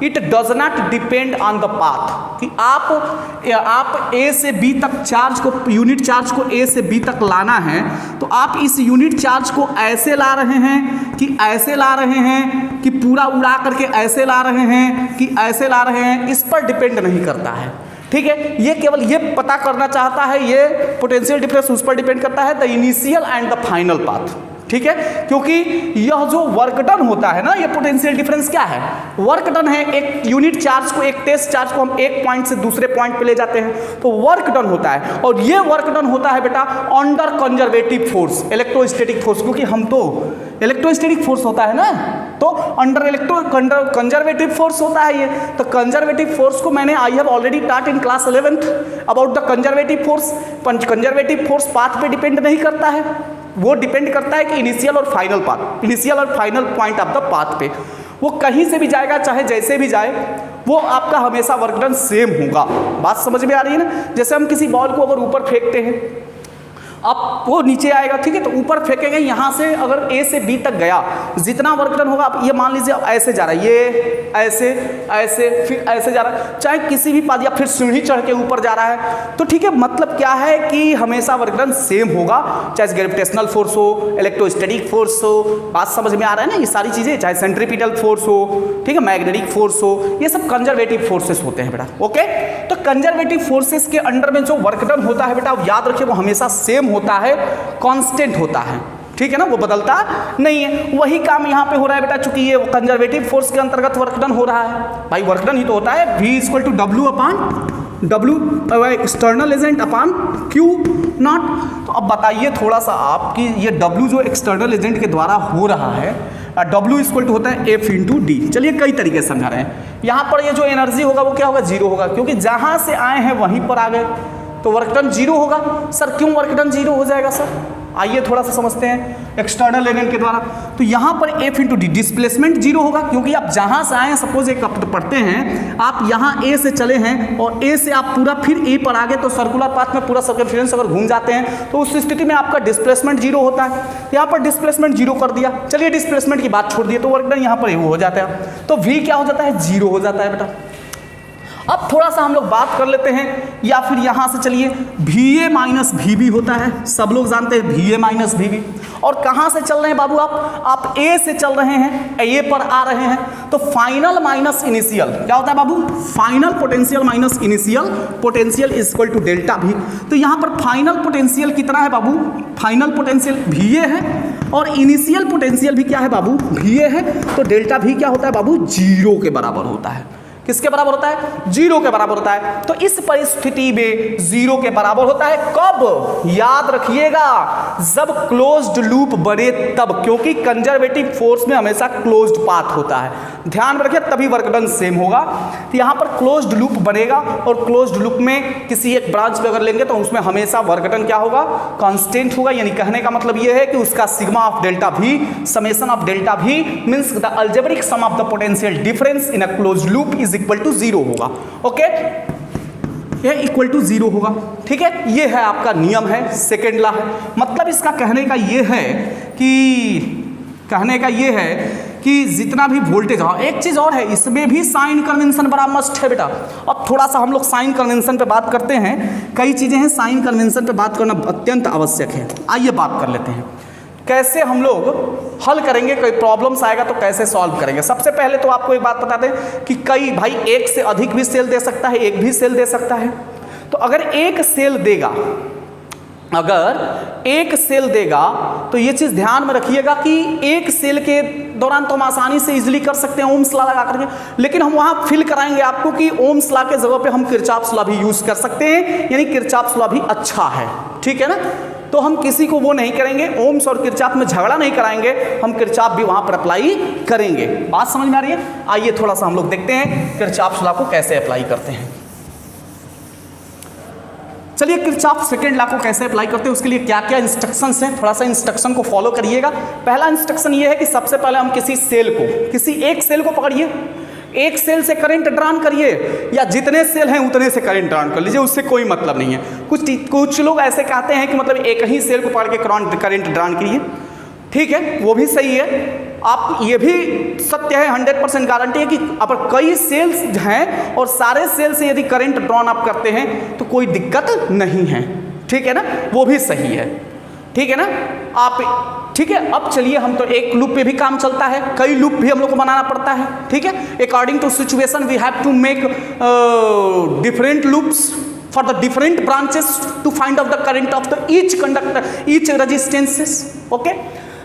it does not depend on the path, कि आप A से B तक चार्ज को, यूनिट चार्ज को A से B तक लाना है, तो आप इस यूनिट चार्ज को ऐसे ला रहे हैं कि ऐसे ला रहे हैं, कि पूरा उड़ा करके ऐसे ला रहे हैं कि ऐसे ला रहे हैं, इस पर डिपेंड नहीं करता है, ठीक है। ये केवल ये पता करना चाहता है, ये पोटेंशियल डिफरेंस उस पर डिपेंड करता है, the initial and the final path, ठीक है। क्योंकि यह जो वर्क डन होता है ना, ये पोटेंशियल डिफरेंस क्या है, वर्क डन है। एक यूनिट चार्ज को, एक टेस्ट चार्ज को हम एक पॉइंट से दूसरे पॉइंट पे ले जाते हैं, तो वर्क डन होता है। और ये वर्क डन होता है बेटा under conservative force, electrostatic force, क्योंकि हम तो इलेक्ट्रोस्टैटिक फोर्स होता है ना, तो अंडर कंजर्वेटिव फोर्स होता है ये। तो कंजर्वेटिव फोर्स को मैंने I have already taught in class 11th about the conservative force. Conservative force path पे डिपेंड नहीं करता है, वो डिपेंड करता है कि इनिशियल और फाइनल पाथ, इनिशियल और final point of the path पे, वो कहीं से भी जाएगा, चाहे जैसे भी जाए, वो आपका हमेशा वर्क डन सेम होगा। बात समझ में आ रही है ना। जैसे हम किसी बॉल को अगर ऊपर फेंकते हैं, अब वो नीचे आएगा, ठीक है, तो ऊपर फेंकेंगे, यहाँ से अगर ए से बी तक गया जितना वर्क डन होगा, आप ये मान लीजिए अब ऐसे जा रहा है, ये ऐसे ऐसे फिर ऐसे जा रहा है, चाहे किसी भी पाद या फिर सीढ़ी चढ़ के ऊपर जा रहा है, तो ठीक है, मतलब क्या है कि हमेशा वर्क डन सेम होगा, चाहे ग्रेविटेशनल फोर्स हो, इलेक्ट्रोस्टैटिक फोर्स हो, बात समझ में आ रहा है ना, ये सारी चीजें, चाहे सेंट्रीपिटल फोर्स हो, ठीक है, मैग्नेटिक फोर्स हो, ये सब कंजर्वेटिव फोर्सेस होते हैं बेटा। ओके, तो कंजर्वेटिव फोर्सेस के अंडर में जो वर्क डन होता है बेटा, याद रखिए वो हमेशा सेम होता है, कांस्टेंट होता है, ठीक है ना, वो बदलता नहीं है। वही काम यहाँ पे हो रहा है बेटा, चूंकि ये कंजर्वेटिव फोर्स के अंतर्गत वर्क डन हो रहा है भाई, वर्क डन ही तो होता है, V = W upon W external agent upon Q not. तो अब बताइए थोड़ा सा आपकी ये W जो एक्सटर्नल एजेंट के द्वारा हो रहा है, W = होता है F × D। चलिए कई तरीके से समझा रहे हैं, यहाँ पर ये जो एनर्जी होगा वो क्या होगा, जीरो होगा, क्योंकि जहाँ से आए हैं वहीं पर आ गए, तो वर्क डन जीरो होगा। सर क्यों वर्क डन जीरो हो जाएगा सर, आइए थोड़ा सा समझते हैं एक्सटर्नल एजेंट के द्वारा। तो यहाँ पर F × D डिस्प्लेसमेंट जीरो होगा, क्योंकि आप जहाँ से आए हैं, सपोज एक पढ़ते हैं आप यहाँ A से चले हैं और A से आप पूरा फिर A पर आ गए, तो सर्कुलर पाथ में पूरा सर्कमफेरेंस अगर घूम जाते हैं तो उस स्थिति में आपका डिस्प्लेसमेंट जीरो होता है। यहाँ पर डिस्प्लेसमेंट जीरो कर दिया, चलिए डिस्प्लेसमेंट की बात छोड़ दिए, तो वर्क डन यहाँ पर वो हो जाता है, तो V क्या हो जाता है, जीरो हो जाता है बेटा। अब थोड़ा सा हम लोग बात कर लेते हैं, या फिर यहाँ से चलिए VA - VB होता है, सब लोग जानते हैं VA - VB। और कहाँ से चल रहे हैं बाबू आप A से चल रहे हैं, A पर आ रहे हैं, तो फाइनल माइनस इनिशियल क्या होता है बाबू, final potential minus initial potential = delta V। तो यहाँ पर फाइनल पोटेंशियल कितना है बाबू, फाइनल पोटेंशियल VA है और इनिशियल पोटेंशियल भी क्या है बाबू, VA है, तो डेल्टा V क्या होता है बाबू, जीरो के बराबर होता है। किसके बराबर होता है, जीरो के बराबर होता है। तो इस परिस्थिति में जीरो के बराबर होता है कब, याद रखिएगा, जब क्लोज्ड लूप बने तब, क्योंकि कंजर्वेटिव फोर्स में हमेशा क्लोज्ड पाथ होता है, ध्यान में रखिए, तभी वर्क डन सेम होगा। तो यहाँ पर क्लोज्ड लूप बनेगा और क्लोज्ड लूप में किसी एक ब्रांच पे अगर लेंगे तो उसमें हमेशा वर्क डन क्या होगा, कांस्टेंट होगा। यानी कहने का मतलब ये है कि उसका sigma of delta V summation of delta V means the algebraic sum of the potential difference in a closed loop is equal to zero होगा। ओके, ये इक्वल टू जीरो होगा, ठीक है, ये है आपका नियम है, सेकेंड लॉ है। मतलब इसका कहने का ये है कि जितना भी वोल्टेज हो, एक चीज और है, इसमें भी साइन कन्वेंशन बड़ा मस्ट है बेटा। अब थोड़ा सा हम लोग साइन कन्वेंशन पे बात करते हैं, कई चीजें हैं साइन कन्वेंशन पे बात करना अत्यंत आवश्यक है। आइए बात कर लेते हैं कैसे हम लोग हल करेंगे, कोई प्रॉब्लम्स आएगा तो कैसे सॉल्व करेंगे। सबसे पहले तो आपको एक बात बता दें कि कई भाई एक से अधिक भी सेल दे सकता है, एक भी सेल दे सकता है। तो अगर एक सेल देगा तो ये चीज ध्यान में रखिएगा कि एक सेल के दौरान तो हम आसानी से इजीली कर सकते हैं ओम्स लॉ लगा करके, लेकिन हम वहां फिल कराएंगे आपको कि ओम्स लॉ के जगह पे हम किरचॉफ्स लॉ भी यूज कर सकते हैं, यानी किरचॉफ्स लॉ भी अच्छा है, ठीक है ना। तो हम किसी को वो नहीं करेंगे, ओम्स और किरचॉफ में झगड़ा नहीं कराएंगे, हम किरचॉफ भी वहां पर अप्लाई करेंगे। बात समझ में आ रही है। आइए थोड़ा सा हम लोग देखते हैं किरचॉफ्स लॉ को कैसे अप्लाई करते हैं। चलिए किरचॉफ सेकंड लॉ को कैसे अप्लाई करते हैं, उसके लिए क्या क्या इंस्ट्रक्शंस हैं, थोड़ा सा इंस्ट्रक्शन को फॉलो करिएगा। पहला इंस्ट्रक्शन ये है कि सबसे पहले हम किसी एक सेल को पकड़िए, एक सेल से करंट ड्रॉन करिए, या जितने सेल हैं उतने से करंट ड्रॉन कर लीजिए, उससे कोई मतलब नहीं है। कुछ लोग ऐसे कहते हैं कि मतलब एक ही सेल को पकड़ के करंट ड्रॉन करिए, ठीक है, वो भी सही है। आप ये भी सत्य है, 100% गारंटी है कि अगर कई सेल्स हैं और सारे सेल से यदि करंट ड्रॉन आप करते हैं तो कोई दिक्कत नहीं है, ठीक है ना, वो भी सही है, ठीक है ना आप, ठीक है। अब चलिए हम तो एक लूप पे भी काम चलता है, कई लूप भी हम लोग को बनाना पड़ता है, ठीक है। According to situation we have to make different loops for the different branches to find out the current of the each conductor, each resistances. Okay,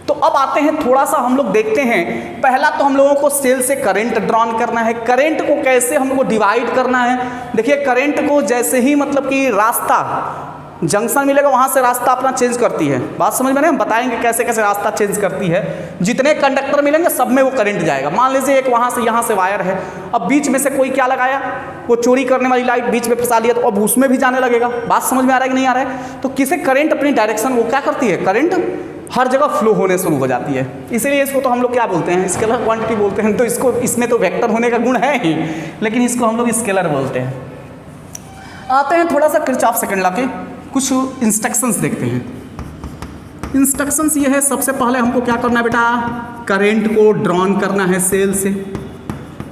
तो अब आते हैं थोड़ा सा हम लोग देखते हैं। पहला तो हम लोगों को सेल से करंट ड्रॉन करना है, करंट को कैसे हम लोग को डिवाइड करना है। देखिए करंट को जैसे ही मतलब कि रास्ता जंक्शन मिलेगा वहां से रास्ता अपना चेंज करती है, बात समझ में नहीं, हम बताएंगे कैसे कैसे रास्ता चेंज करती है। जितने कंडक्टर मिलेंगे सब में वो करंट जाएगा। मान लीजिए एक वहां से यहाँ से वायर है, अब बीच में से कोई क्या लगाया, वो चोरी करने वाली लाइट बीच में फंसा लिया, तो अब उसमें भी जाने लगेगा। बात समझ में आ रहा है कि नहीं आ रहा है। तो किसे करंट अपनी डायरेक्शन वो क्या करती है, करंट हर जगह फ्लो होने शुरू हो जाती है, इसीलिए इसको तो हम लोग क्या बोलते हैं, स्केलर क्वांटिटी बोलते हैं। तो इसको, इसमें तो वेक्टर होने का गुण है ही, लेकिन इसको हम लोग स्केलर बोलते हैं। आते हैं थोड़ा सा किरचॉफ सेकंड लॉ के कुछ इंस्ट्रक्शंस देखते हैं। इंस्ट्रक्शंस ये है, सबसे पहले हमको क्या करना है बेटा, करंट को ड्रॉन करना है सेल से।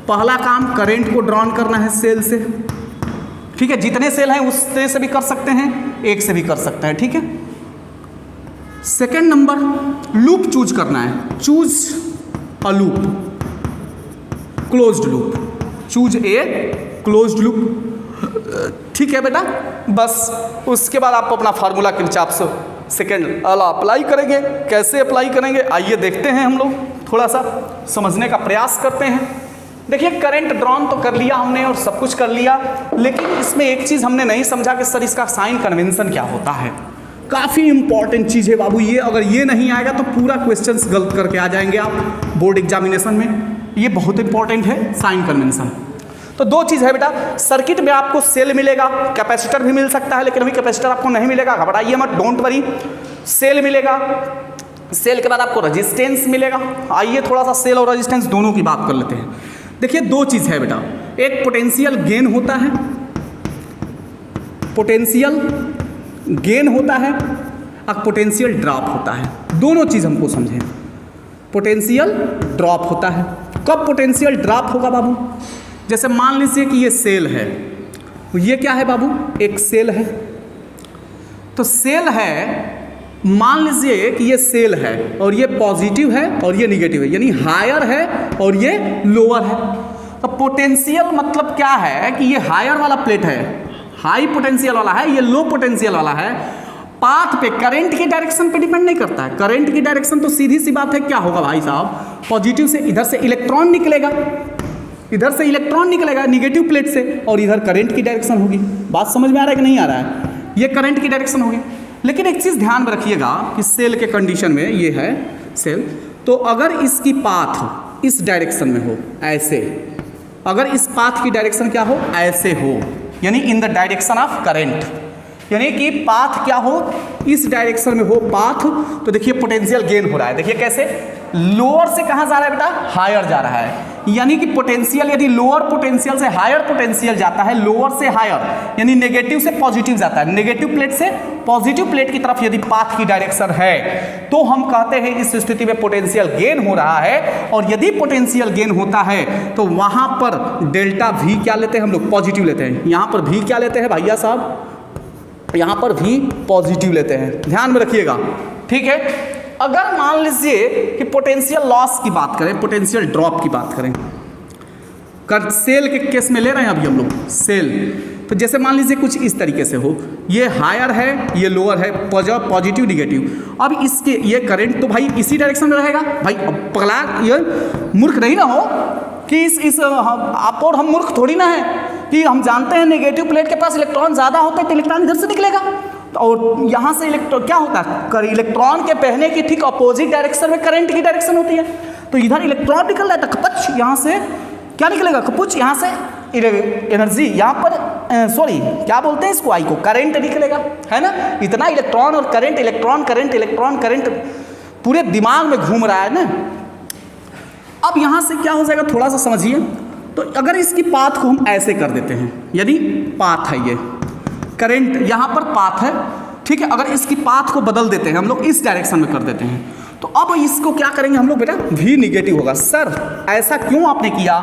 पहला काम करंट को ड्रॉन करना है सेल से, ठीक है। जितने सेल हैं उससे से भी कर सकते हैं, एक से भी कर सकते हैं, ठीक है। सेकेंड नंबर लूप चूज करना है, choose a loop, closed loop, choose a closed loop, ठीक है बेटा। बस उसके बाद आप अपना फार्मूला किरचॉफ सेकेंड वाला अप्लाई करेंगे। कैसे अप्लाई करेंगे आइए देखते हैं, हम लोग थोड़ा सा समझने का प्रयास करते हैं। देखिए करंट ड्रॉन तो कर लिया हमने और सब कुछ कर लिया, लेकिन इसमें एक चीज़ हमने नहीं समझा कि सर इसका साइन कन्वेंशन क्या होता है। काफ़ी इंपॉर्टेंट चीज़ है बाबू ये, अगर ये नहीं आएगा तो पूरा क्वेश्चंस गलत करके आ जाएंगे आप बोर्ड एग्जामिनेशन में। ये बहुत इंपॉर्टेंट है साइन कन्वेंशन। तो दो चीज़ है बेटा, सर्किट में आपको सेल मिलेगा, कैपेसिटर भी मिल सकता है, लेकिन अभी कैपेसिटर आपको नहीं मिलेगा, घबराइए मत, डोंट वरी। सेल मिलेगा, सेल के बाद आपको रेजिस्टेंस मिलेगा। आइए थोड़ा सा सेल और रेजिस्टेंस दोनों की बात कर लेते हैं। देखिए दो चीज़ है बेटा, एक पोटेंशियल गेन होता है, पोटेंशियल गेन होता है, और पोटेंशियल ड्रॉप होता है। दोनों चीज़ हमको समझें। पोटेंशियल ड्रॉप होता है, कब पोटेंशियल ड्रॉप होगा बाबू, जैसे मान लीजिए कि ये सेल है, ये क्या है बाबू, एक सेल है। तो सेल है, मान लीजिए कि ये सेल है और ये पॉजिटिव है और ये निगेटिव है, यानी हायर है और ये लोअर है। तो पोटेंशियल मतलब क्या है कि ये हायर वाला प्लेट है, हाई पोटेंशियल वाला है, ये लो पोटेंशियल वाला है। पाथ पे करंट की डायरेक्शन पे डिपेंड नहीं करता है, करंट की डायरेक्शन तो सीधी सी बात है, क्या होगा भाई साहब, पॉजिटिव से इधर से इलेक्ट्रॉन निकलेगा, इधर से इलेक्ट्रॉन निकलेगा निगेटिव प्लेट से, और इधर करंट की डायरेक्शन होगी। बात समझ में आ रहा है कि नहीं आ रहा है, ये करंट की डायरेक्शन होगी। लेकिन एक चीज़ ध्यान में रखिएगा कि सेल के कंडीशन में ये है सेल, तो अगर इसकी पाथ इस डायरेक्शन में हो ऐसे, अगर इस पाथ की डायरेक्शन क्या हो ऐसे हो, यानी इन द डायरेक्शन ऑफ करंट, यानी कि पाथ क्या हो इस डायरेक्शन में हो पाथ, तो देखिए पोटेंशियल गेन हो रहा है। देखिए कैसे, लोअर से कहाँ जा रहा है बेटा, हायर जा रहा है, यानी कि पोटेंशियल यदि लोअर पोटेंशियल से हायर पोटेंशियल जाता है, लोअर से हायर यानी नेगेटिव से पॉजिटिव जाता है, नेगेटिव प्लेट से पॉजिटिव प्लेट की तरफ यदि पाथ की डायरेक्शन है, तो हम कहते हैं इस स्थिति में पोटेंशियल गेन हो रहा है। और यदि पोटेंशियल गेन होता है तो वहां पर डेल्टा वी क्या लेते हैं हम लोग, पॉजिटिव लेते हैं। यहां पर वी क्या लेते हैं भैया साहब, यहां पर भी पॉजिटिव लेते हैं, ध्यान में रखिएगा, ठीक है। अगर मान लीजिए कि पोटेंशियल लॉस की बात करें, पोटेंशियल ड्रॉप की बात करें, सेल के केस में ले रहे हैं अभी हम लोग सेल, तो जैसे मान लीजिए कुछ इस तरीके से हो, ये हायर है ये लोअर है, पॉजिटिव निगेटिव। अब इसके ये करंट तो भाई इसी डायरेक्शन में रहेगा भाई, पगला ये मूर्ख नहीं ना हो कि इस आप और हम मूर्ख थोड़ी ना है कि हम जानते हैं नेगेटिव प्लेट के पास इलेक्ट्रॉन ज़्यादा होता है तो इलेक्ट्रॉन इधर से निकलेगा, और यहाँ से इलेक्ट्रॉन क्या होता है, इलेक्ट्रॉन के बहने की ठीक अपोजिट डायरेक्शन में करंट की डायरेक्शन होती है। तो इधर इलेक्ट्रॉन निकल रहा है तो कपच यहाँ से क्या निकलेगा, कपुच यहाँ से एनर्जी यहाँ पर सॉरी क्या बोलते हैं इसको, आई को करंट निकलेगा, है ना। इतना इलेक्ट्रॉन और current, electron current, electron current पूरे दिमाग में घूम रहा है ना। अब यहाँ से क्या हो जाएगा थोड़ा सा समझिए, तो अगर इसकी पाथ को हम ऐसे कर देते हैं, यदि पाथ है ये करंट यहाँ पर पाथ है, ठीक है, अगर इसकी पाथ को बदल देते हैं हम लोग इस डायरेक्शन में कर देते हैं, तो अब इसको क्या करेंगे हम लोग बेटा, भी निगेटिव होगा। सर ऐसा क्यों आपने किया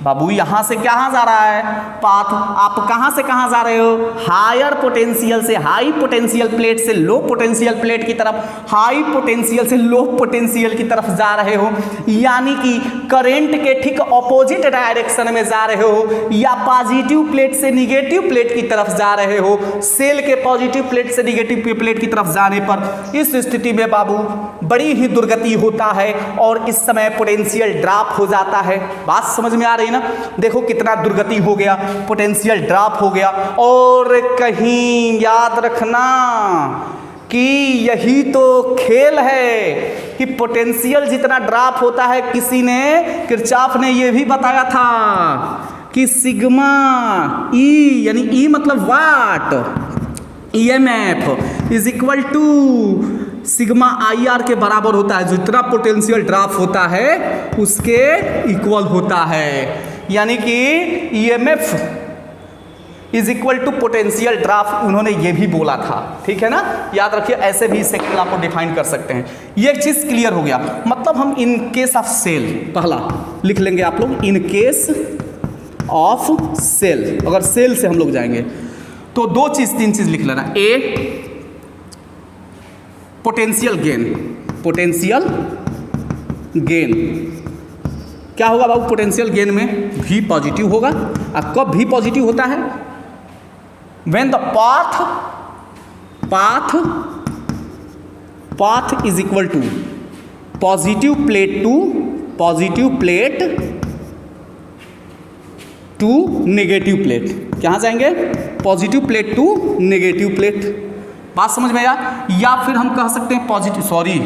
बाबू, यहाँ से कहाँ जा रहा है पाथ, आप कहाँ से कहाँ जा रहे हो, हायर पोटेंशियल से हाई पोटेंशियल प्लेट से लो पोटेंशियल प्लेट की तरफ, हाई पोटेंशियल से लो पोटेंशियल की तरफ जा रहे हो, यानी कि करंट के ठीक ऑपोजिट डायरेक्शन में जा रहे हो, या पॉजिटिव प्लेट से निगेटिव प्लेट की तरफ जा रहे हो। सेल के पॉजिटिव प्लेट से निगेटिव प्लेट की तरफ जाने पर इस स्थिति में बाबू बड़ी ही दुर्गति होता है और इस समय पोटेंशियल ड्रॉप हो जाता है। बात समझ में आ रही ना, देखो कितना दुर्गति हो गया, पोटेंशियल ड्रॉप हो गया। और कहीं याद रखना कि यही तो खेल है कि पोटेंशियल जितना ड्रॉप होता है, किसी ने किरचॉफ ने यह भी बताया था कि सिग्मा ई, यानी ई मतलब what, EMF is equal to sigma IR के बराबर होता है। जितना पोटेंशियल ड्रॉप होता है उसके इक्वल होता है, यानी कि EMF is equal to potential draft, उन्होंने ये भी बोला था, ठीक है ना। याद रखिए, ऐसे भी इससे आपको डिफाइन कर सकते हैं। ये एक चीज़ क्लियर हो गया। मतलब हम इन केस ऑफ सेल, पहला लिख लेंगे आप लोग, इन केस ऑफ सेल, अगर सेल से हम लोग जाएंगे तो दो चीज़ तीन चीज़ लिख लेना। ए पोटेंशियल गेन, पोटेंशियल गेन क्या होगा बाबू, पोटेंशियल गेन में भी पॉजिटिव होगा। अब कब भी पॉजिटिव होता है, when the path is equal to positive plate to negative plate. कहाँ जाएंगे, positive plate to negative plate. बात समझ में आया। या फिर हम कह सकते हैं पॉजिटिव, सॉरी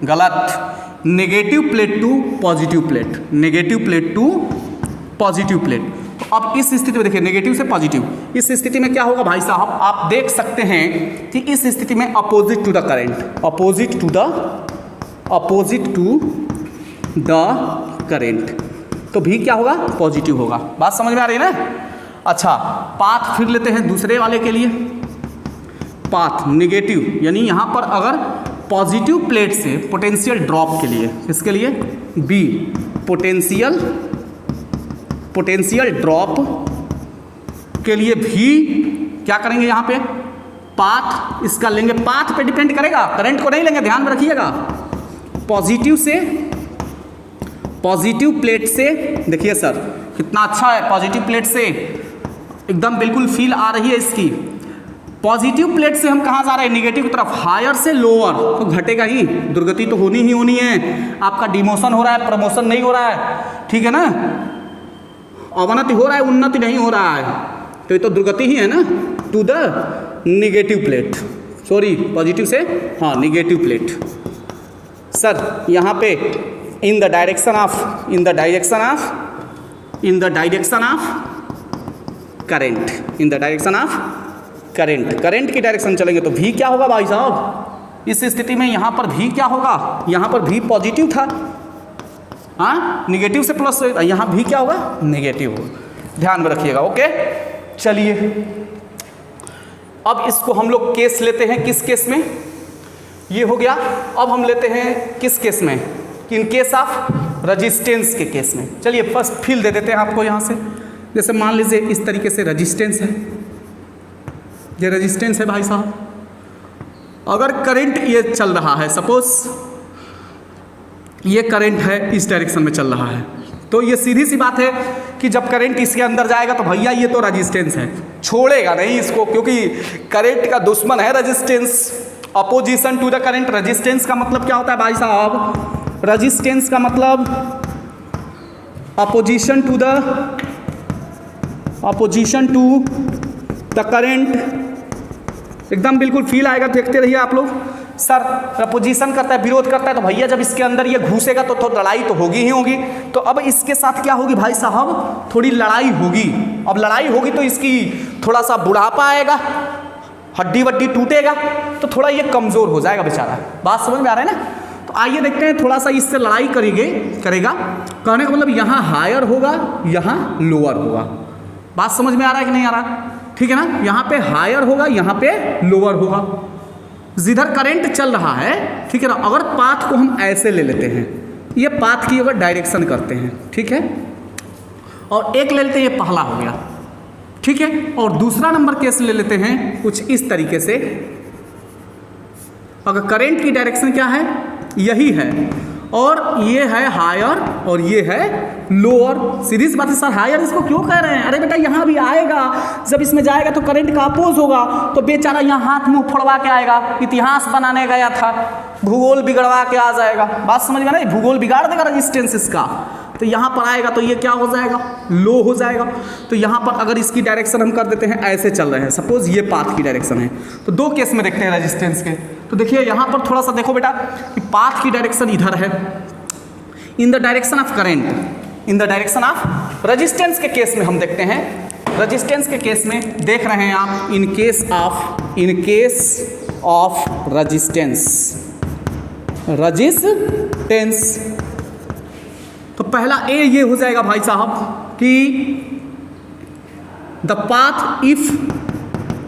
गलत, negative plate to positive plate, negative plate to positive plate. तो अब इस स्थिति में देखिए, नेगेटिव से पॉजिटिव, इस स्थिति में क्या होगा भाई साहब, आप देख सकते हैं कि इस स्थिति में opposite to the current, opposite to the current, तो भी क्या होगा, पॉजिटिव होगा। बात समझ में आ रही है ना। अच्छा, पाथ फिर लेते हैं दूसरे वाले के लिए। पाथ नेगेटिव, यानी यहाँ पर अगर पॉजिटिव प्लेट से पोटेंशियल ड्रॉप के लिए, किसके लिए, बी पोटेंशियल ड्रॉप के लिए भी क्या करेंगे, यहाँ पे पाथ इसका लेंगे, पाथ पे डिपेंड करेगा, करंट को नहीं लेंगे, ध्यान में रखिएगा। पॉजिटिव प्लेट से देखिए सर कितना अच्छा है, पॉजिटिव प्लेट से एकदम बिल्कुल फील आ रही है इसकी। पॉजिटिव प्लेट से हम कहाँ जा रहे हैं, निगेटिव की तरफ, हायर से लोअर, तो घटेगा ही, दुर्गति तो होनी ही होनी है। आपका डिमोशन हो रहा है, प्रमोशन नहीं हो रहा है, ठीक है ना, अवनति हो रहा है, उन्नति नहीं हो रहा है, तो ये तो दुर्गति ही है ना, to the negative plate, sorry positive से हाँ नेगेटिव प्लेट। सर यहाँ पे in the direction of current की डायरेक्शन चलेंगे तो भी क्या होगा भाई साहब, इस स्थिति में यहाँ पर भी क्या होगा, यहाँ पर भी पॉजिटिव था, हाँ निगेटिव से प्लस, यहाँ भी क्या होगा, नेगेटिव होगा, ध्यान में रखिएगा। ओके चलिए, अब इसको हम लोग केस लेते हैं, किस केस में, ये हो गया। अब हम लेते हैं किस केस में, इन केस ऑफ रेजिस्टेंस के केस में। चलिए फर्स्ट फील दे देते हैं आपको यहाँ से। जैसे मान लीजिए इस तरीके से रेजिस्टेंस है, ये रेजिस्टेंस है भाई साहब, अगर करंट ये चल रहा है, सपोज ये करंट है इस डायरेक्शन में चल रहा है, तो ये सीधी सी बात है कि जब करंट इसके अंदर जाएगा तो भैया ये तो रेजिस्टेंस है, छोड़ेगा नहीं इसको, क्योंकि करंट का दुश्मन है resistance. Opposition to the current, resistance का मतलब क्या होता है भाई साहब, रेजिस्टेंस का मतलब अपोजिशन टू द करंट, एकदम बिल्कुल फील आएगा, देखते रहिए आप लोग। सर अपोजिशन करता है, विरोध करता है, तो भैया जब इसके अंदर ये घुसेगा तो लड़ाई तो होगी ही होगी। तो अब इसके साथ क्या होगी भाई साहब, थोड़ी लड़ाई होगी। अब लड़ाई होगी तो इसकी थोड़ा सा बुढ़ापा आएगा, हड्डी वड्डी टूटेगा, तो थोड़ा ये कमज़ोर हो जाएगा बेचारा। बात समझ में आ रहा है ना। तो आइए देखते हैं, थोड़ा सा इससे लड़ाई करेगा, कहने का मतलब यहाँ हायर होगा, यहाँ लोअर होगा। बात समझ में आ रहा है कि नहीं आ रहा, ठीक है ना। यहाँ पे हायर होगा, यहाँ पे लोअर होगा, जिधर करंट चल रहा है, ठीक है ना। अगर पाथ को हम ऐसे ले लेते हैं, ये पाथ की अगर डायरेक्शन करते हैं, ठीक है, और एक ले लेते हैं, ये पहला हो गया, ठीक है, और दूसरा नंबर केस ले लेते हैं कुछ इस तरीके से। अगर करंट की डायरेक्शन क्या है, यही है, और ये है हायर और ये है लोअर। सीधी सी बात है, सर हायर इसको क्यों कह रहे हैं, अरे बेटा यहाँ भी आएगा, जब इसमें जाएगा तो करंट का अपोज होगा, तो बेचारा यहाँ हाथ मुंह फोड़वा के आएगा, इतिहास बनाने गया था, भूगोल बिगड़वा के आ जाएगा। बात समझ में ना, भूगोल बिगाड़ देगा रेजिस्टेंस इसका। तो यहाँ पर आएगा तो ये क्या हो जाएगा, लो हो जाएगा। तो यहाँ पर अगर इसकी डायरेक्शन हम कर देते हैं, ऐसे चल रहे हैं, सपोज ये पाथ की डायरेक्शन है, तो दो केस में देखते हैं रेजिस्टेंस के। तो देखिए यहाँ पर थोड़ा सा देखो बेटा कि पाथ की डायरेक्शन इधर है, इन the direction of current, in the direction of resistance के केस में हम देखते हैं, रेजिस्टेंस के केस में देख रहे हैं आप, इन केस ऑफ रेजिस्टेंस, तो पहला ए ये हो जाएगा भाई साहब कि the path if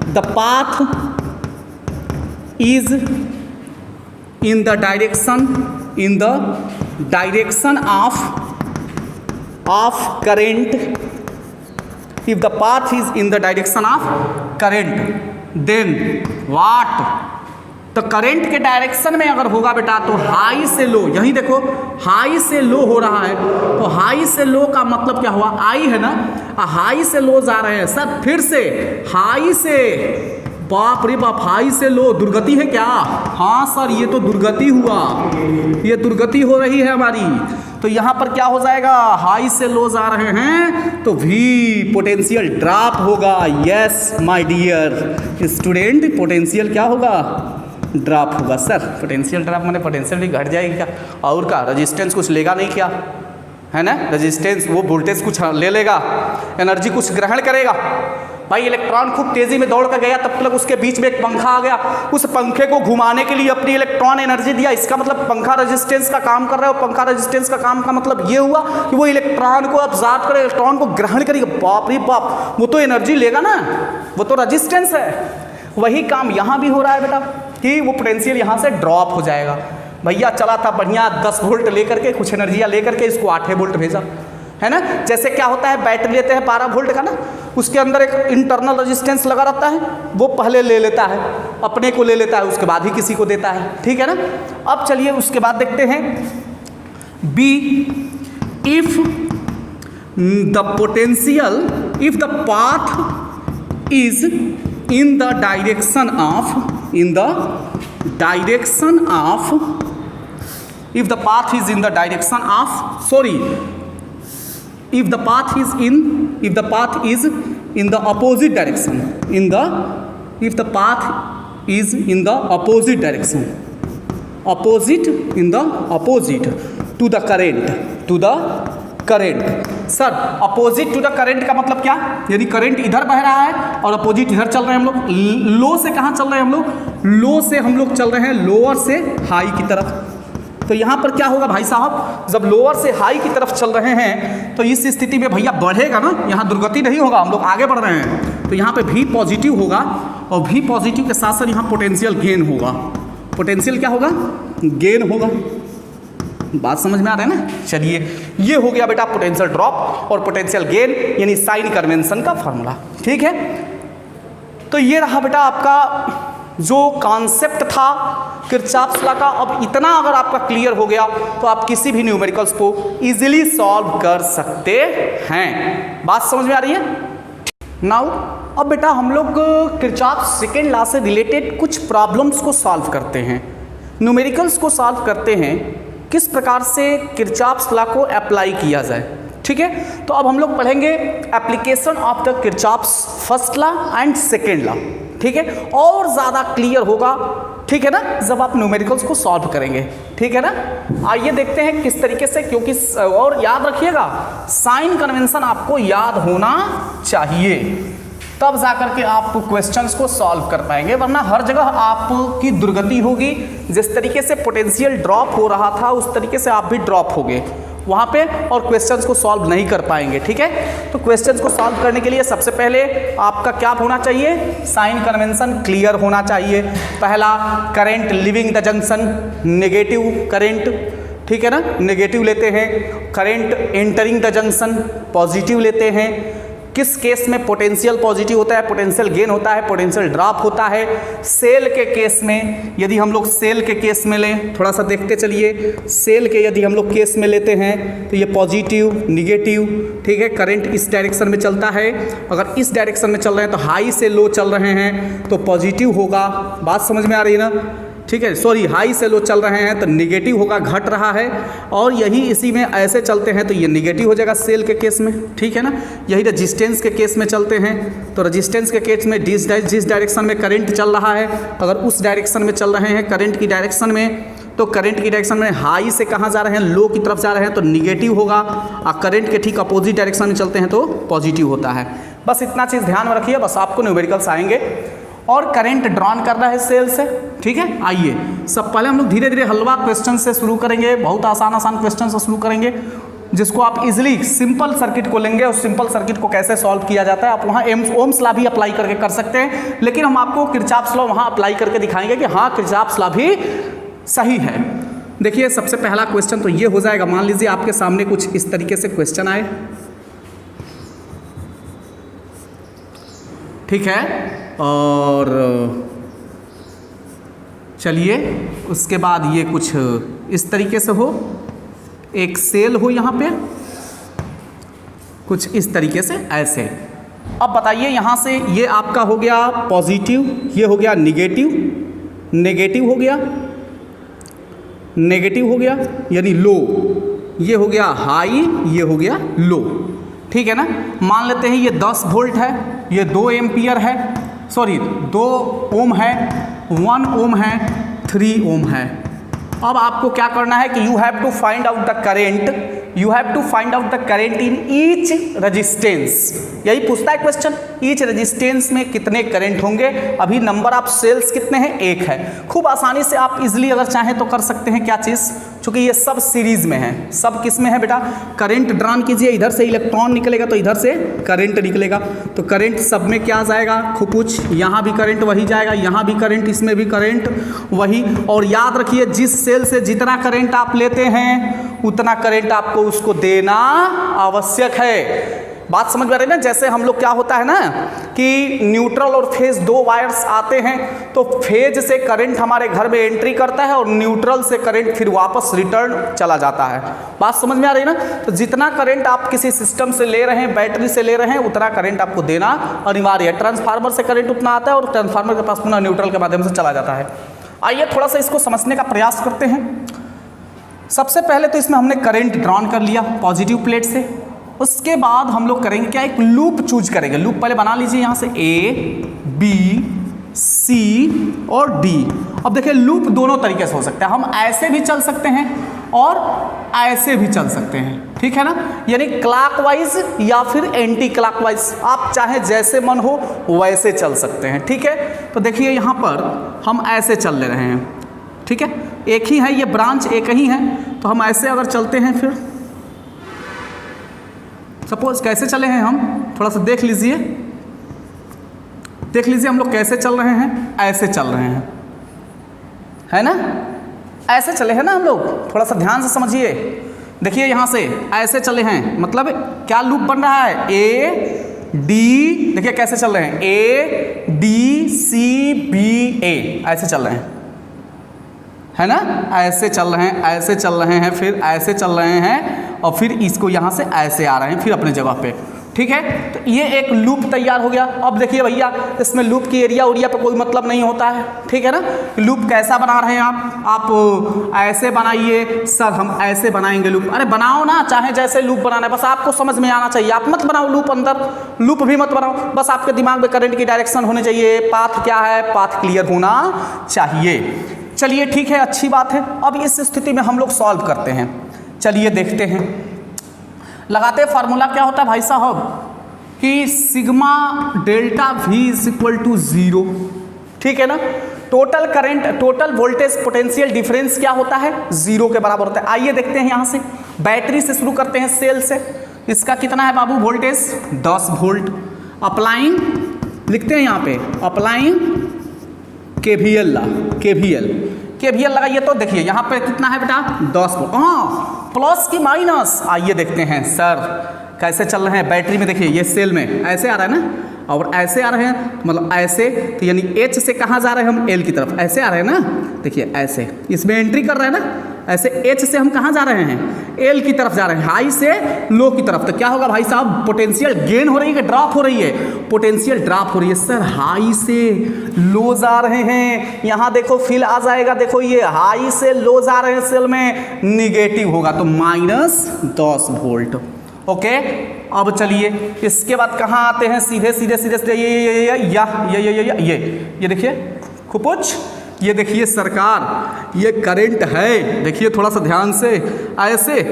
the path is in the direction of current, if the path is in the direction of current, then what, तो करंट के डायरेक्शन में अगर होगा बेटा तो हाई से लो, यही देखो हाई से लो हो रहा है, तो हाई से लो का मतलब क्या हुआ, आई है ना, हाई से लो जा रहे हैं सर, फिर से हाई से, बाप रे बाप, हाई से लो दुर्गति है क्या, हाँ सर ये तो दुर्गति हुआ, ये दुर्गति हो रही है हमारी, तो यहाँ पर क्या हो जाएगा, हाई से लो जा रहे हैं तो भी पोटेंशियल ड्रॉप होगा। Yes my dear student, potential क्या होगा, ड्रॉप होगा सर। पोटेंशियल ड्रॉप माने पोटेंशियल भी घट जाएगी क्या, और का रेजिस्टेंस कुछ लेगा नहीं क्या, है ना, रेजिस्टेंस वो वोल्टेज कुछ ले लेगा, एनर्जी कुछ ग्रहण करेगा। भाई इलेक्ट्रॉन खूब तेजी में दौड़ कर गया, तब तक उसके बीच में एक पंखा आ गया, उस पंखे को घुमाने के लिए अपनी इलेक्ट्रॉन एनर्जी दिया, इसका मतलब पंखा रेजिस्टेंस का काम कर रहा है, और पंखा रेजिस्टेंस का काम का मतलब ये हुआ कि वो इलेक्ट्रॉन को अब्जॉर्ब करे, इलेक्ट्रॉन को ग्रहण करेगा। बाप रे बाप, वो तो एनर्जी लेगा ना, वो तो रेजिस्टेंस है। वही काम यहाँ भी हो रहा है बेटा कि वो पोटेंशियल यहाँ से ड्रॉप हो जाएगा। भैया चला था बढ़िया 10 वोल्ट लेकर के, कुछ एनर्जियाँ लेकर के इसको 8 वोल्ट भेजा, है ना। जैसे क्या होता है, बैटरी लेते हैं 12 वोल्ट का ना, उसके अंदर एक इंटरनल रेजिस्टेंस लगा रहता है, वो पहले ले लेता है, अपने को ले लेता है, उसके बाद ही किसी को देता है, ठीक है ना। अब चलिए उसके बाद देखते हैं B, if the potential, if the path is in the direction of, if the path is in the direction of, sorry, if the path is in the opposite direction, if the path is in the opposite direction, opposite to the current, sir opposite to the current का मतलब क्या, यदि करंट इधर बह रहा है और अपोजिट इधर चल रहे हैं हम लोग, लो से कहाँ चल रहे हैं हम लोग, लो से हम लोग चल रहे हैं लोअर से हाई की तरफ। तो यहाँ पर क्या होगा भाई साहब, जब लोअर से हाई की तरफ चल रहे हैं तो इस स्थिति में भैया बढ़ेगा ना, यहाँ दुर्गति नहीं होगा, हम लोग आगे बढ़ रहे हैं, तो यहाँ पे भी पॉजिटिव होगा, और भी पॉजिटिव के साथ साथ यहाँ पोटेंशियल गेन होगा। पोटेंशियल क्या होगा, गेन होगा। बात समझ में आ रहा है ना। चलिए ये हो गया बेटा पोटेंशियल ड्रॉप और पोटेंशियल गेन, यानी साइन कन्वेंशन का फॉर्मूला, ठीक है। तो ये रहा बेटा आपका जो कॉन्सेप्ट था किरचॉफ्स लॉ का। अब इतना अगर आपका क्लियर हो गया तो आप किसी भी न्यूमेरिकल्स को इजीली सॉल्व कर सकते हैं। बात समझ में आ रही है। नाउ अब बेटा हम लोग किरचॉफ्स सेकेंड लॉ से रिलेटेड कुछ प्रॉब्लम्स को सॉल्व करते हैं, न्यूमेरिकल्स को सॉल्व करते हैं, किस प्रकार से किरचॉफ्स लॉ को अप्लाई किया जाए, ठीक है। तो अब हम लोग पढ़ेंगे application of the Kirchhoff's first law and second law, ठीक है। और ज़्यादा क्लियर होगा, ठीक है ना, जब आप न्यूमेरिकल्स को सॉल्व करेंगे, ठीक है ना। आइए देखते हैं किस तरीके से, क्योंकि और याद रखिएगा साइन कन्वेंशन आपको याद होना चाहिए, तब जाकर के आप क्वेश्चंस को सॉल्व कर पाएंगे, वरना हर जगह आपकी दुर्गति होगी। जिस तरीके से पोटेंशियल ड्रॉप हो रहा था उस तरीके से आप भी ड्रॉप होगे वहाँ पे, और क्वेश्चंस को सॉल्व नहीं कर पाएंगे, ठीक है। तो क्वेश्चंस को सॉल्व करने के लिए सबसे पहले आपका क्या होना चाहिए, साइन कन्वेंशन क्लियर होना चाहिए। पहला, current leaving the junction, negative current, ठीक है ना, नेगेटिव लेते हैं। Current entering the junction, positive लेते हैं। किस केस में पोटेंशियल पॉजिटिव होता है, पोटेंशियल गेन होता है, पोटेंशियल ड्रॉप होता है। सेल के केस में, यदि हम लोग सेल के केस में लें, थोड़ा सा देखते चलिए, सेल के यदि हम लोग केस में लेते हैं तो ये पॉजिटिव, निगेटिव, ठीक है। करंट इस डायरेक्शन में चलता है, अगर इस डायरेक्शन में चल रहे हैं तो हाई से लो चल रहे हैं तो पॉजिटिव होगा। बात समझ में आ रही है ना, ठीक है। सॉरी, हाई से लो चल रहे हैं तो निगेटिव होगा, घट रहा है, और यही इसी में ऐसे चलते हैं तो ये निगेटिव हो जाएगा सेल के केस में, ठीक है ना। यही रेजिस्टेंस के केस में चलते हैं तो रेजिस्टेंस के केस में जिस डायरेक्शन में करंट चल रहा है, अगर उस डायरेक्शन में चल रहे हैं करंट की डायरेक्शन में, तो करंट की डायरेक्शन में हाई से कहाँ जा रहे हैं, लो की तरफ जा रहे हैं तो निगेटिव होगा, और करंट के ठीक अपोजिट डायरेक्शन में चलते हैं तो पॉजिटिव होता है। बस इतना चीज़ ध्यान में रखिए, बस आपको न्यूमेरिकल्स आएंगे। और करंट ड्रॉन करना है सेल से, ठीक है। आइए सब पहले हम लोग धीरे धीरे हलवा क्वेश्चन से शुरू करेंगे, बहुत आसान आसान क्वेश्चन से शुरू करेंगे, जिसको आप इजीली सिंपल सर्किट को लेंगे और सिंपल सर्किट को कैसे सॉल्व किया जाता है आप वहाँ ओम्स लॉ भी अप्लाई करके कर सकते हैं, लेकिन हम आपको किरचॉफ्स लॉ वहाँ अप्लाई करके दिखाएंगे कि हाँ किरचॉफ्स लॉ भी सही है। देखिए सबसे पहला क्वेश्चन तो ये हो जाएगा, मान लीजिए आपके सामने कुछ इस तरीके से क्वेश्चन आए, ठीक है, और चलिए उसके बाद ये कुछ इस तरीके से हो, एक सेल हो यहाँ पे कुछ इस तरीके से ऐसे। अब बताइए यहाँ से ये आपका हो गया पॉजिटिव, ये हो गया निगेटिव, नेगेटिव हो गया, नेगेटिव हो गया यानी लो, ये हो गया हाई, ये हो गया लो, ठीक है ना। मान लेते हैं ये 10 वोल्ट है, ये 2 एम्पियर है, सॉरी 2 ओम है, 1 ओम है, 3 ओम है। अब आपको क्या करना है कि you have to find out the current, you have to find out the current in each resistance. यही पूछता है क्वेश्चन, ईच रेजिस्टेंस में कितने करंट होंगे। अभी नंबर ऑफ सेल्स कितने हैं, 1 है। खूब आसानी से आप इजीली अगर चाहें तो कर सकते हैं क्या चीज़, चूँकि ये सब सीरीज में है। सब किस में है बेटा, करंट ड्रॉन कीजिए, इधर से इलेक्ट्रॉन निकलेगा तो इधर से करंट निकलेगा, तो करंट सब में क्या जाएगा खुपुच, यहाँ भी करंट वही जाएगा, यहाँ भी करंट, इसमें भी करंट वही। और याद रखिए जिस सेल से जितना करंट आप लेते हैं उतना करंट आपको उसको देना आवश्यक है। बात समझ में आ रही है ना। जैसे हम लोग क्या होता है ना कि न्यूट्रल और फेज 2 वायर्स आते हैं, तो फेज से करंट हमारे घर में एंट्री करता है और न्यूट्रल से करंट फिर वापस रिटर्न चला जाता है। बात समझ में आ रही है ना। तो जितना करंट आप किसी सिस्टम से ले रहे हैं, बैटरी से ले रहे हैं, उतना करंट आपको देना अनिवार्य है। ट्रांसफार्मर से करंट उतना आता है और ट्रांसफार्मर के पास पुनः न्यूट्रल के माध्यम से चला जाता है। आइए थोड़ा सा इसको समझने का प्रयास करते हैं। सबसे पहले तो इसमें हमने करंट ड्रॉन कर लिया पॉजिटिव प्लेट से, उसके बाद हम लोग करेंगे क्या, एक लूप चूज करेंगे। लूप पहले बना लीजिए यहाँ से A, B, C और D। अब देखिए लूप दोनों तरीके से हो सकता है, हम ऐसे भी चल सकते हैं और ऐसे भी चल सकते हैं, ठीक है ना, यानी क्लॉकवाइज या फिर एंटी क्लॉकवाइज, आप चाहे जैसे मन हो वैसे चल सकते हैं, ठीक है। तो देखिए यहाँ पर हम ऐसे चल ले रहे हैं, ठीक है, एक ही है ये ब्रांच, एक ही है, तो हम ऐसे अगर चलते हैं, फिर सपोज कैसे चले हैं हम, थोड़ा सा देख लीजिए, देख लीजिए हम लोग कैसे चल रहे हैं, ऐसे चल रहे हैं, है ना, ऐसे चले हैं ना हम लोग, थोड़ा सा ध्यान से समझिए। देखिए यहाँ से ऐसे चले हैं, मतलब क्या लूप बन रहा है, A D, देखिए कैसे चल रहे हैं, A D C B A, ऐसे चल रहे हैं, है ना, ऐसे चल रहे हैं, ऐसे चल रहे हैं, फिर ऐसे चल रहे हैं, और फिर इसको यहाँ से ऐसे आ रहे हैं, फिर अपने जगह पे, ठीक है। तो ये एक लूप तैयार हो गया। अब देखिए भैया इसमें लूप की एरिया उरिया पे कोई मतलब नहीं होता है, ठीक है ना। लूप कैसा बना रहे हैं आप ऐसे बनाइए, सर हम ऐसे बनाएंगे लूप, अरे बनाओ ना, चाहे जैसे लूप बनाना है, बस आपको समझ में आना चाहिए। आप मत बनाओ लूप, अंदर लूप भी मत बनाओ, बस आपके दिमाग में करंट की डायरेक्शन होनी चाहिए, पाथ क्या है, पाथ क्लियर होना चाहिए। चलिए ठीक है, अच्छी बात है। अब इस स्थिति में हम लोग सॉल्व करते हैं, चलिए देखते हैं। लगाते फार्मूला क्या होता है भाई साहब कि sigma delta V is equal to 0, ठीक है ना। Total current, total voltage potential difference क्या होता है, 0 के बराबर होता है। आइए देखते हैं, यहाँ से बैटरी से शुरू करते हैं, सेल से। इसका कितना है बाबू वोल्टेज, 10 वोल्ट। अप्लाइंग लिखते हैं यहाँ पे, अप्लाइंग KVL ला, KVL लगाइए तो देखिए यहाँ पे कितना है बेटा, 10 वोल्ट। हाँ, प्लस की माइनस, आइए देखते हैं सर कैसे चल रहे हैं। बैटरी में देखिए ये सेल में ऐसे आ रहा है ना, और ऐसे आ रहे हैं, मतलब ऐसे, तो यानी H से कहाँ जा रहे हैं हम, L की तरफ, ऐसे आ रहे हैं ना, देखिए ऐसे इसमें एंट्री कर रहे हैं ना, ऐसे H से हम कहाँ जा रहे हैं, L की तरफ जा रहे हैं, हाई से लो की तरफ। तो क्या होगा भाई साहब, पोटेंशियल गेन हो रही है कि ड्रॉप हो रही है, पोटेंशियल ड्रॉप हो रही है। सर हाई से लो जा रहे हैं, यहाँ देखो फिल आ जाएगा, देखो ये हाई से लो जा रहे हैं, सेल में निगेटिव होगा, तो -10 वोल्ट। ओके, अब चलिए इसके बाद कहाँ आते हैं, सीधे सीधे सीधे सीधे ये देखिए खुपुच, ये देखिए सरकार, ये करंट है, देखिए थोड़ा सा ध्यान से, ऐसे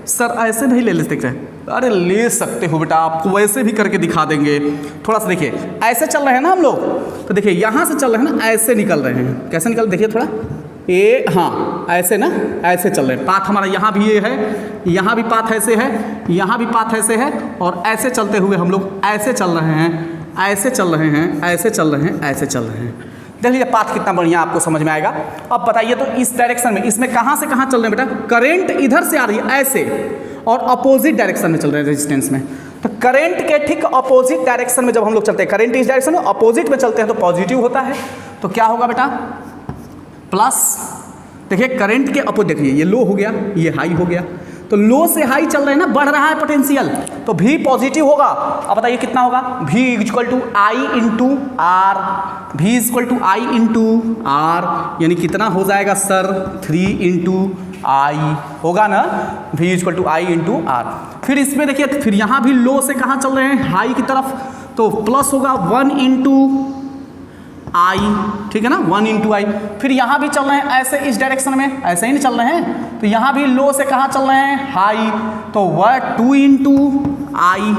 सर ऐसे नहीं ले सकते, अरे ले सकते हो बेटा, आपको वैसे भी करके दिखा देंगे। थोड़ा सा देखिए ऐसे चल रहे हैं ना हम लोग, तो देखिए यहाँ से चल रहे हैं ना, ऐसे निकल रहे हैं, कैसे निकल, देखिए थोड़ा हाँ ऐसे ना, ऐसे चल रहे हैं पाथ हमारा, यहाँ भी ये है, यहाँ भी पाथ ऐसे है, यहाँ भी पाथ ऐसे है, और ऐसे चलते हुए हम लोग ऐसे चल रहे हैं, ऐसे चल रहे हैं, ऐसे चल रहे हैं, ऐसे चल रहे हैं। देख लीजिए पाथ कितना बढ़िया आपको समझ में आएगा। अब बताइए तो इस डायरेक्शन में, इसमें कहाँ से कहाँ चल रहे हैं बेटा, करंट इधर से आ रही है ऐसे, और अपोजिट डायरेक्शन में चल रहे हैं रेजिस्टेंस में। तो करंट के ठीक अपोजिट डायरेक्शन में जब हम लोग चलते हैं, करंट इस डायरेक्शन में अपोजिट में चलते हैं तो पॉजिटिव होता है। तो क्या होगा बेटा, प्लस। देखिए करंट के अपोजिट, देखिए ये लो हो गया, ये हाई हो गया, तो लो से हाई चल रहे हैं ना, बढ़ रहा है पोटेंशियल, तो V पॉजिटिव होगा। अब बताइए कितना होगा, V equal to I into R, V equal to I into R, यानी कितना हो जाएगा सर, 3 इंटू आई होगा ना, V equal to I into R. फिर इसमें देखिए, फिर यहाँ भी लो से कहाँ चल रहे हैं, हाई की तरफ, तो प्लस होगा 1 इंटू आई, ठीक है ना, 1 इंटू आई। फिर यहाँ भी चल रहे हैं ऐसे इस डायरेक्शन में, ऐसे ही नहीं चल रहे हैं, तो यहाँ भी लो से कहाँ चल रहे हैं, हाई, तो वह 2 इंटू आई।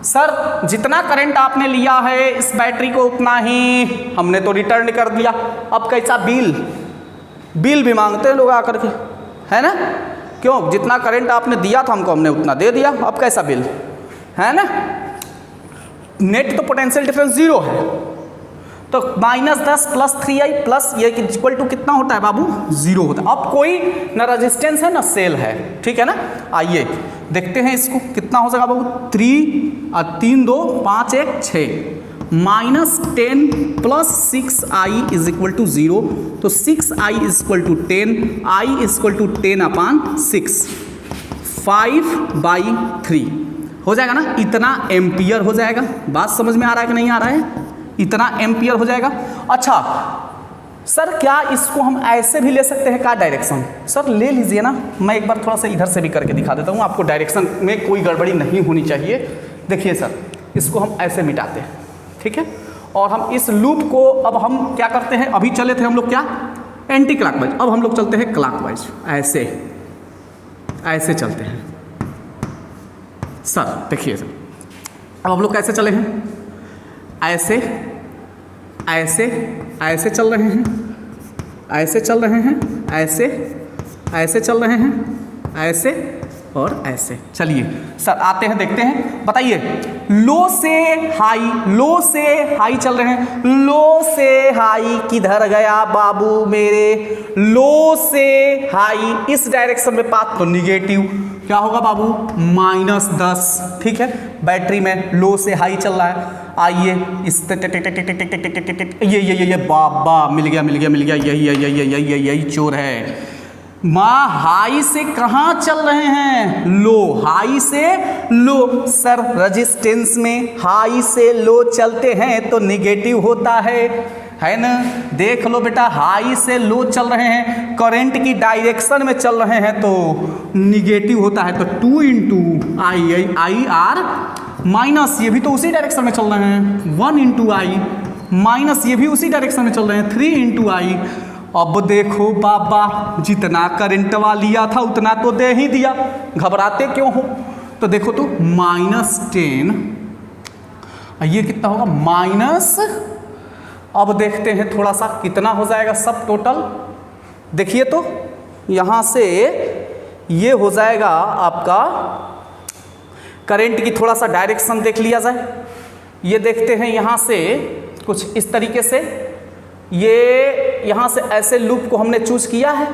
सर जितना करंट आपने लिया है इस बैटरी को उतना ही हमने तो रिटर्न कर दिया। अब कैसा बिल भी मांगते हैं लोग आकर के, है ना, क्यों, जितना करंट आपने दिया था हमको हमने उतना दे दिया, अब कैसा बिल, है ना। नेट तो पोटेंशियल डिफरेंस 0 है, तो -10 प्लस 3i प्लस ये इक्वल टू कितना होता है बाबू, 0 होता है। अब कोई ना रेजिस्टेंस है ना सेल है, ठीक है ना। आइए देखते हैं इसको कितना हो जाएगा बाबू, 3 और 3 2 5 1 6 -10 plus 6i is equal to 0, तो 6i is equal to 10, i is equal to 10/6, 5/3 हो जाएगा ना, इतना एम्पियर हो जाएगा। बात समझ में आ रहा है कि नहीं आ रहा है, इतना एम्पियर हो जाएगा। अच्छा सर क्या इसको हम ऐसे भी ले सकते हैं, क्या डायरेक्शन, सर ले लीजिए ना, मैं एक बार थोड़ा सा इधर से भी करके दिखा देता हूँ, आपको डायरेक्शन में कोई गड़बड़ी नहीं होनी चाहिए। देखिए सर इसको हम ऐसे मिटाते हैं, ठीक है, और हम इस लूप को अब हम क्या करते हैं, अभी चले थे हम लोग क्या, एंटी क्लॉकवाइज, अब हम लोग चलते हैं क्लॉकवाइज, ऐसे ऐसे चलते हैं। सर देखिए सर, अब हम लोग कैसे चले हैं, ऐसे ऐसे ऐसे चल रहे हैं, ऐसे चल रहे हैं, ऐसे ऐसे चल रहे हैं, ऐसे और ऐसे। चलिए सर आते हैं, देखते हैं, बताइए लो से हाई, लो से हाई चल रहे हैं, लो से हाई किधर गया बाबू मेरे, लो से हाई इस डायरेक्शन में पाथ, तो निगेटिव क्या होगा बाबू, -10, ठीक है। बैटरी में लो से हाई चल रहा है, आइए इस ये बाबा मिल गया, यही चोर है। माँ हाई से कहाँ चल रहे हैं, लो, हाई से लो। सर रेजिस्टेंस में हाई से लो चलते हैं तो निगेटिव होता है ना। देख लो बेटा, हाई से लो चल रहे हैं, करंट की डायरेक्शन में चल रहे हैं तो निगेटिव होता है, तो 2 इंटू आई आर माइनस, ये भी तो उसी डायरेक्शन में चल रहे हैं, 1 इंटू आई माइनस, ये भी उसी डायरेक्शन में चल रहे हैं, 3 इंटू आई। अब देखो बाबा, जितना करंटवा लिया था उतना तो दे ही दिया, घबराते क्यों हो। तो देखो तो -10, ये कितना होगा, माइनस, अब देखते हैं थोड़ा सा कितना हो जाएगा सब टोटल। देखिए तो यहाँ से ये हो जाएगा आपका, करंट की थोड़ा सा डायरेक्शन देख लिया जाए, ये देखते हैं यहाँ से कुछ इस तरीके से, ये यहाँ से ऐसे लूप को हमने चूज किया है,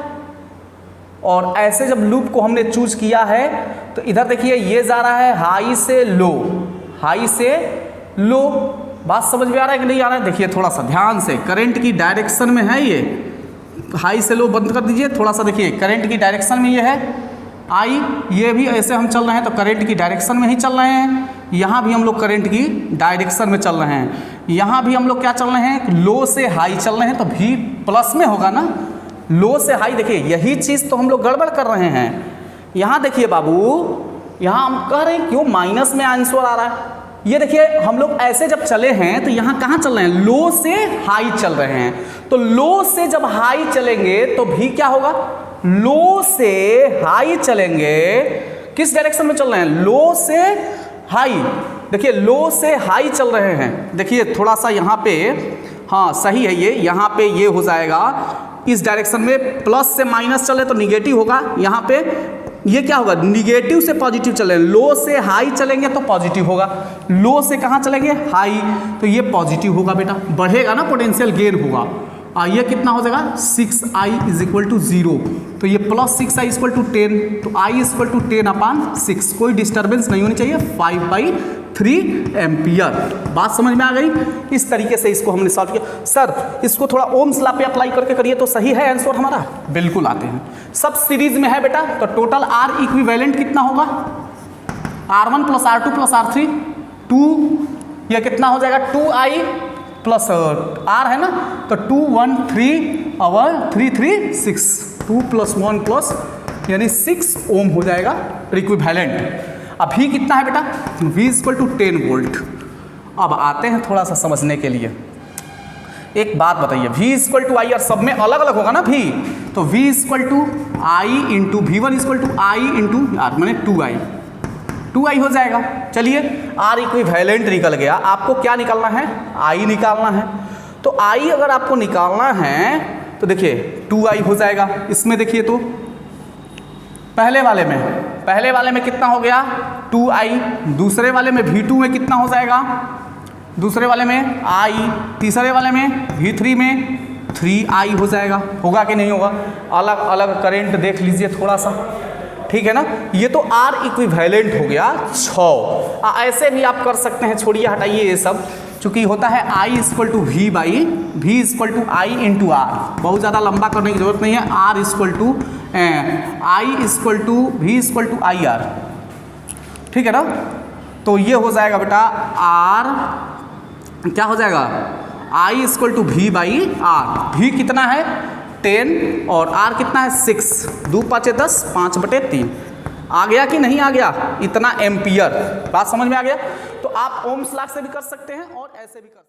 और ऐसे जब लूप को हमने चूज किया है तो इधर देखिए ये जा रहा है हाई से लो, हाई से लो। बात समझ में आ रहा है कि नहीं आ रहा है, देखिए थोड़ा सा ध्यान से, करंट की डायरेक्शन में है ये, हाई से लो बंद कर दीजिए, थोड़ा सा देखिए करंट की डायरेक्शन में ये है आई, ये भी ऐसे हम चल रहे हैं तो करंट की डायरेक्शन में ही चल रहे हैं, यहाँ भी हम लोग करंट की डायरेक्शन में चल रहे हैं, यहाँ भी हम लोग क्या चल रहे हैं, लो से हाई चल रहे हैं, तो भी प्लस में होगा ना, लो से हाई। देखिए यही चीज़ तो हम लोग गड़बड़ कर रहे हैं। यहाँ देखिए बाबू, यहाँ हम कह रहे हैं क्यों माइनस में आंसर आ रहा है। ये देखिए हम लोग ऐसे जब चले हैं तो यहाँ कहाँ चल रहे हैं, लो से हाई चल रहे हैं, तो लो से जब हाई चलेंगे तो भी क्या होगा, लो से हाई चलेंगे, किस डायरेक्शन में चल रहे हैं, लो से हाई। देखिए लो से हाई चल रहे हैं, देखिए थोड़ा सा यहाँ पे, हाँ सही है ये, यहाँ पे ये हो जाएगा इस डायरेक्शन में प्लस से माइनस चले तो निगेटिव होगा, यहाँ पे ये क्या होगा, निगेटिव से पॉजिटिव चले, लो से हाई चलेंगे तो पॉजिटिव होगा, लो से कहाँ चलेंगे, हाई, तो ये पॉजिटिव होगा बेटा, बढ़ेगा ना, पोटेंशियल गेन होगा। ये कितना हो जाएगा 6i इज इक्वल टू 0, तो ये प्लस 6i इक्वल टू 10, तो i इक्वल टू 10/6, कोई डिस्टर्बेंस नहीं होनी चाहिए, 5/3 एम्पियर। बात समझ में आ गई। इस तरीके से इसको हमने सॉल्व किया। सर इसको थोड़ा ओम्स लॉ पे अप्लाई करके करिए तो सही है आंसर हमारा, बिल्कुल आते हैं। सब सीरीज में है बेटा, तो टोटल R इक्विवेलेंट कितना होगा, R1 plus R2 plus R3 2, यह कितना हो जाएगा 2i प्लस R है ना, तो 2 1 3 और 3 3 6, 2 + 1 प्लस यानी 6 ओम हो जाएगा इक्विवेलेंट। अभी कितना है बेटा, V = 10 वोल्ट। अब आते हैं थोड़ा सा समझने के लिए, एक बात बताइए, V = I, और सब में अलग अलग होगा ना V, तो V = I into V1 = I into R, मैंने 2i हो जाएगा। चलिए R इक्विवेलेंट निकल गया, आपको क्या निकालना है, I निकालना है। तो I अगर आपको निकालना है तो देखिए 2i हो जाएगा। इसमें देखिए तो पहले वाले में कितना हो गया 2i, दूसरे वाले में V2 में कितना हो जाएगा, दूसरे वाले में I, तीसरे वाले में V3 में 3i हो जाएगा। होगा कि नहीं होगा, अलग अलग करंट देख लीजिए थोड़ा सा, ठीक है ना। ये तो R इक्विवेलेंट हो गया 6। ऐसे भी आप कर सकते हैं, छोड़िए हटाइए ये सब, चूंकि होता है I = V = I into R, बहुत ज़्यादा लंबा करने की जरूरत नहीं है। I = V = IR, ठीक है ना। तो ये हो जाएगा बेटा R क्या हो जाएगा, I = V/R। V कितना है 10 और R कितना है 6, 2 5 10, 5/3 आ गया कि नहीं आ गया, इतना एम्पियर। बात समझ में आ गया। तो आप ओम्स लॉ से भी कर सकते हैं और ऐसे भी कर सकते हैं।